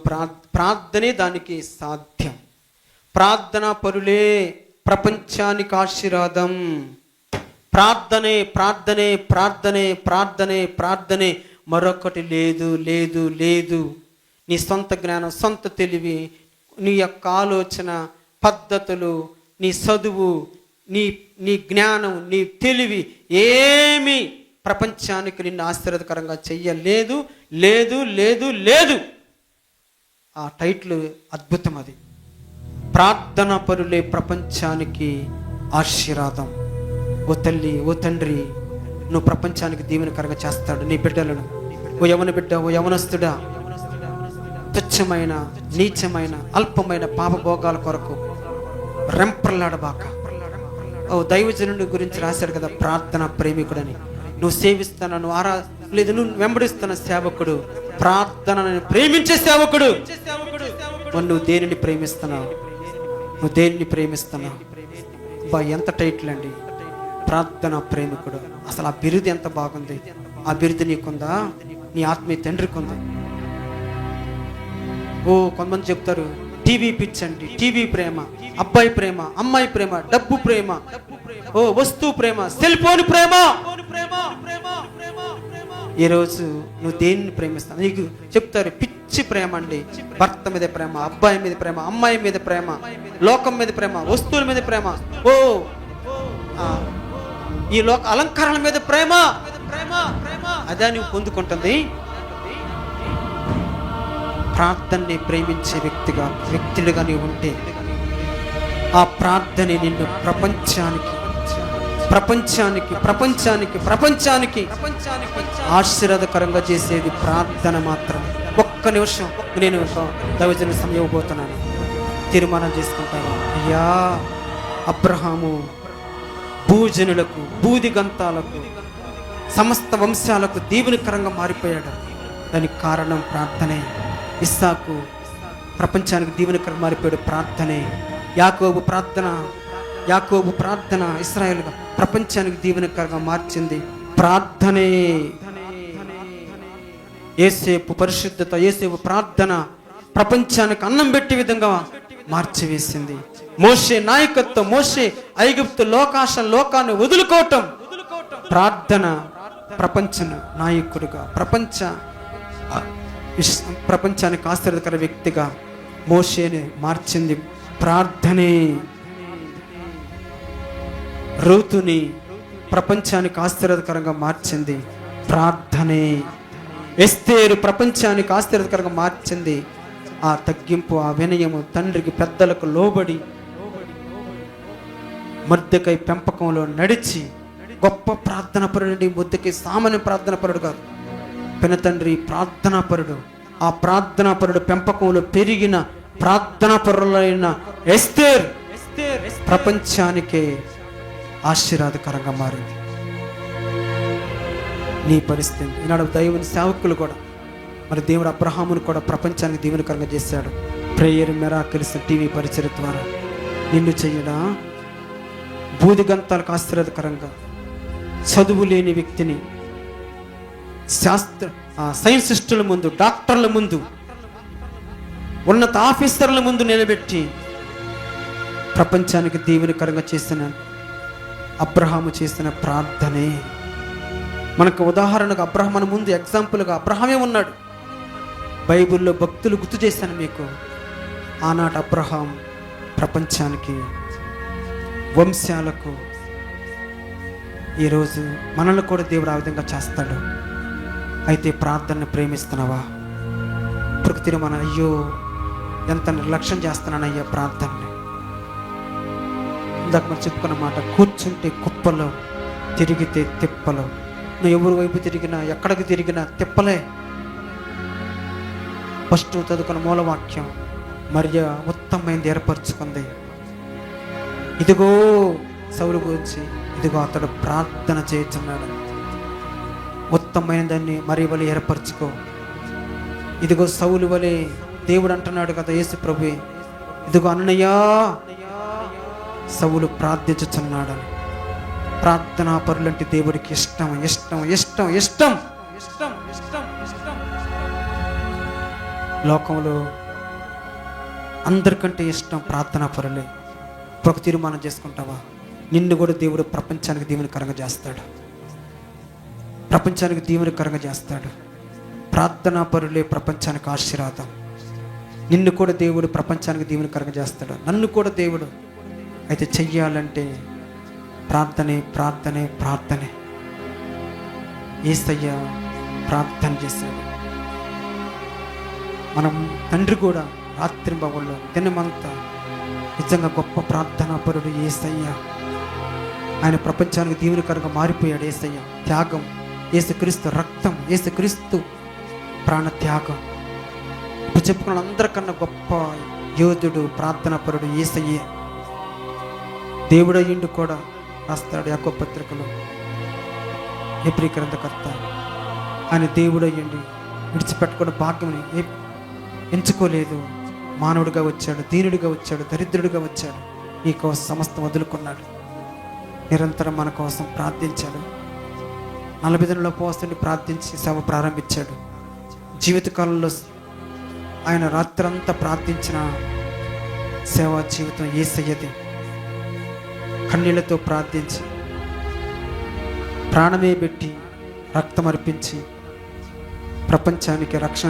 [SPEAKER 1] ప్రార్థనే దానికి సాధ్యం. ప్రార్థనా పరులే ప్రపంచానికి ఆశీర్వాదం. ప్రార్థనే ప్రార్థనే ప్రార్థనే ప్రార్థనే ప్రార్థనే, మరొకటి లేదు లేదు లేదు. నీ సొంత జ్ఞానం, సొంత తెలివి, నీ యొక్క ఆలోచన పద్ధతులు, నీ చదువు, నీ జ్ఞానం, నీ తెలివి ఏమీ ప్రపంచానికి నిన్ను ఆశీర్వాదకరంగా చెయ్యలేదు లేదు లేదు లేదు. ఆ టైటిల్ అద్భుతం. అది ప్రార్థన పరులే ప్రపంచానికి ఆశీర్వాదం. ఓ తల్లి, ఓ తండ్రి, నువ్వు ప్రపంచానికి దీవెనకరంగా చేస్తాడు నీ బిడ్డలను. ఓ యవన బిడ్డ, ఓ యవనస్తుడా, తుచ్చమైన, నీచమైన, అల్పమైన పాపభోగాల కొరకు రెంపర్లాడబాక. ఓ దైవజనుడి గురించి రాశాడు కదా, ప్రార్థన ప్రేమికుడని. నువ్వు సేవిస్తున్నా, లేదు నువ్వు వెంబడిస్తున్న సేవకుడు, ప్రార్థనని ప్రేమించే సేవకుడు. నువ్వు దేనిని ప్రేమిస్తున్నావు? నువ్వు దేనిని ప్రేమిస్తున్నావు? బా, ఎంత టైటిల్ అండి, ప్రార్థన ప్రేమికుడు. అసలు ఆ బిరుదు ఎంత బాగుంది. ఆ బిరుదు నీకుందా? నీ ఆత్మీయ తండ్రికి ఉంది. ఓ కొంతమంది చెప్తారు టీవీ పిచ్చండి, టీవీ ప్రేమ, అబ్బాయి ప్రేమ, అమ్మాయి ప్రేమ, డబ్బు ప్రేమ, ఓ వస్తువు ప్రేమ, సెల్ ఫోన్ ప్రేమ. ఈరోజు నువ్వు దేనిని ప్రేమిస్తావు? నీకు చెప్తారు పిచ్చి ప్రేమ అండి. భర్త మీద ప్రేమ, అబ్బాయి మీద ప్రేమ, అమ్మాయి మీద ప్రేమ, లోకం మీద ప్రేమ, వస్తువుల మీద ప్రేమ, ఓ ఈ లోక అలంకరణ మీద ప్రేమ. అదే నువ్వు పొందుకుంటుంది. ప్రార్థనని ప్రేమించే వ్యక్తుడిగా నీవు ఉంటే ఆ ప్రార్థన నిన్ను ప్రపంచానికి
[SPEAKER 3] ప్రపంచానికి ప్రపంచానికి ప్రపంచానికి ఆశీర్వాదకరంగా చేసేది ప్రార్థన మాత్రమే. ఒక్క నిమిషం నేను దైవజన సమయం ఇవ్వబోతున్నాను. తీర్మానం చేసుకుంటాను. అయ్యా, అబ్రహాము భూజనులకు, బూదిగంతాలకు, సమస్త వంశాలకు దీవెనకరంగా మారిపోయాడు. దానికి కారణం ప్రార్థనే. ఇస్సాకు ప్రపంచానికి దీవెనకరంగా మారిపోయాడు, ప్రార్థనే. యాకోబు ప్రార్థన ఇశ్రాయేలుగా ప్రపంచానికి దీవెనకరంగా మార్చింది ప్రార్థనే. యేసేపు పరిశుద్ధత, యేసేపు ప్రార్థన ప్రపంచానికి అన్నం పెట్టే విధంగా మార్చివేసింది. మోషే నాయకత్వం, మోషే ఐగుప్తు లోకాన్ని వదులుకోవటం ప్రార్థన. ప్రపంచ నాయకుడిగా, ప్రపంచానికి ఆశీర్వాదకర వ్యక్తిగా మోషేని మార్చింది ప్రార్థనే. రూతుని ప్రపంచానికి ఆశీర్వాదకరంగా మార్చింది ప్రార్థనే. ఎస్తేరు ప్రపంచానికి ఆశీర్వాదకరంగా మార్చింది ఆ తగ్గింపు, ఆ వినయము, తండ్రికి పెద్దలకు లోబడి మొర్దెకై పెంపకంలో నడిచి గొప్ప ప్రార్థనాపరుడు. మొర్దెకై సామాన్య ప్రార్థనాపరుడు కాదు, పినతండ్రి ప్రార్థనాపరుడు. ఆ ప్రార్థనాపరుడు పెంపకంలో పెరిగిన ప్రార్థనాపరులైన ఎస్తేర్ ప్రపంచానికే ఆశీర్వాదకరంగా మారింది. నీ పరిస్థితి ఈనాడు దైవుని సేవకులు కూడా, మరి దేవుడు అబ్రహామును కూడా ప్రపంచానికి దీవెనకరంగా చేశాడు. ప్రేయర్ మిరాకిల్స్ టీవీ పరిచయ ద్వారా నిన్ను చెయ్యడా బూదిగంతాలకు ఆశీర్వాదకరంగా, చదువు లేని వ్యక్తిని సైన్సిస్టుల ముందు, డాక్టర్ల ముందు, ఉన్నత ఆఫీసర్ల ముందు నిలబెట్టి ప్రపంచానికి దీవెనకరంగా చేసిన అబ్రహాము చేసిన ప్రార్థనే. మనకు ఉదాహరణకు అబ్రహాము ముందు ఎగ్జాంపుల్గా అబ్రహామే ఉన్నాడు. బైబిల్లో భక్తులు గుర్తు చేశాను మీకు. ఆనాటి అబ్రహాం ప్రపంచానికి, వంశాలకు, ఈరోజు మనల్ని కూడా దేవుడు ఆ విధంగా చేస్తాడు. అయితే ప్రార్థనను ప్రేమిస్తున్నావా? ఇప్పుడు తిరుమల అయ్యో ఎంత నిర్లక్ష్యం చేస్తున్నానయ్యా ప్రార్థనని. ఇందాక మనం చెప్పుకున్న మాట, కూర్చుంటే కుప్పలో, తిరిగితే తిప్పలో. నువ్వు ఎవరి వైపు తిరిగినా, ఎక్కడికి తిరిగినా తిప్పలే. ఫస్ట్ చదువుకున్న మూలవాక్యం, మరియ ఉత్తమమైనది ఏర్పరచుకుంది. ఇదిగో సౌలు గురించి, ఇదిగో అతడు ప్రార్థన చేస్తున్నాడు. ఉత్తమమైన దాన్ని మరి వలె ఏర్పరచుకో. ఇదిగో సౌలు వలె దేవుడు అంటున్నాడు కదా యేసు ప్రభు, ఇదిగో అన్నయ్యా సౌలు ప్రార్థించుచున్నాడని. ప్రార్థనా పరులంటే దేవుడికి ఇష్టం ఇష్టం ఇష్టం ఇష్టం ఇష్టం ఇష్టం ఇష్టం. లోకంలో అందరికంటే ఇష్టం ప్రార్థనా పరులే. ఒక తీర్మానం చేసుకుంటావా? నిన్ను కూడా దేవుడు ప్రపంచానికి దీవెనకరంగా చేస్తాడు, ప్రపంచానికి దీవెనకరంగా చేస్తాడు. ప్రార్థనా పరులే ప్రపంచానికి ఆశీర్వాదం. నిన్ను కూడా దేవుడు ప్రపంచానికి దీవెనకరంగా చేస్తాడు, నన్ను కూడా దేవుడు. అయితే చెయ్యాలంటే ప్రార్థనే ప్రార్థనే ప్రార్థనే. యేసయ్య ప్రార్థన చేశాడు. మనం తండ్రి కూడా రాత్రి భవన్లో దినమంతా నిజంగా గొప్ప ప్రార్థనాపరుడు యేసయ్య. ఆయన ప్రపంచానికి దీవెనకరంగా మారిపోయాడు. యేసయ్య త్యాగం, యేసుక్రీస్తు రక్తం, యేసుక్రీస్తు ప్రాణ త్యాగం. ఇప్పుడు చెప్పుకున్న అందరికన్నా గొప్ప యోధుడు, ప్రార్థనాపరుడు యేసయ్యే. దేవుడు అయ్యిండు కూడా రాస్తాడు యాకోబు పత్రికలో హెబ్రీ గ్రంథకర్త. ఆయన దేవుడు అయ్యండి, విడిచిపెట్టుకున్న భాగ్యముని ఎంచుకోలేదు. మానవుడిగా వచ్చాడు, దీనుడిగా వచ్చాడు, దరిద్రుడిగా వచ్చాడు, నీకోసం సమస్తం వదులుకున్నాడు. నిరంతరం మన కోసం ప్రార్థించాడు. 40 దినాల ఉపవాసాన్ని ప్రార్థించి సేవ ప్రారంభించాడు. జీవితకాలంలో ఆయన రాత్రంతా ప్రార్థించిన సేవా జీవితం యేసయ్యది. కన్నీళ్లతో ప్రార్థించి, ప్రాణమే పెట్టి, రక్తం అర్పించి ప్రపంచానికి రక్షణ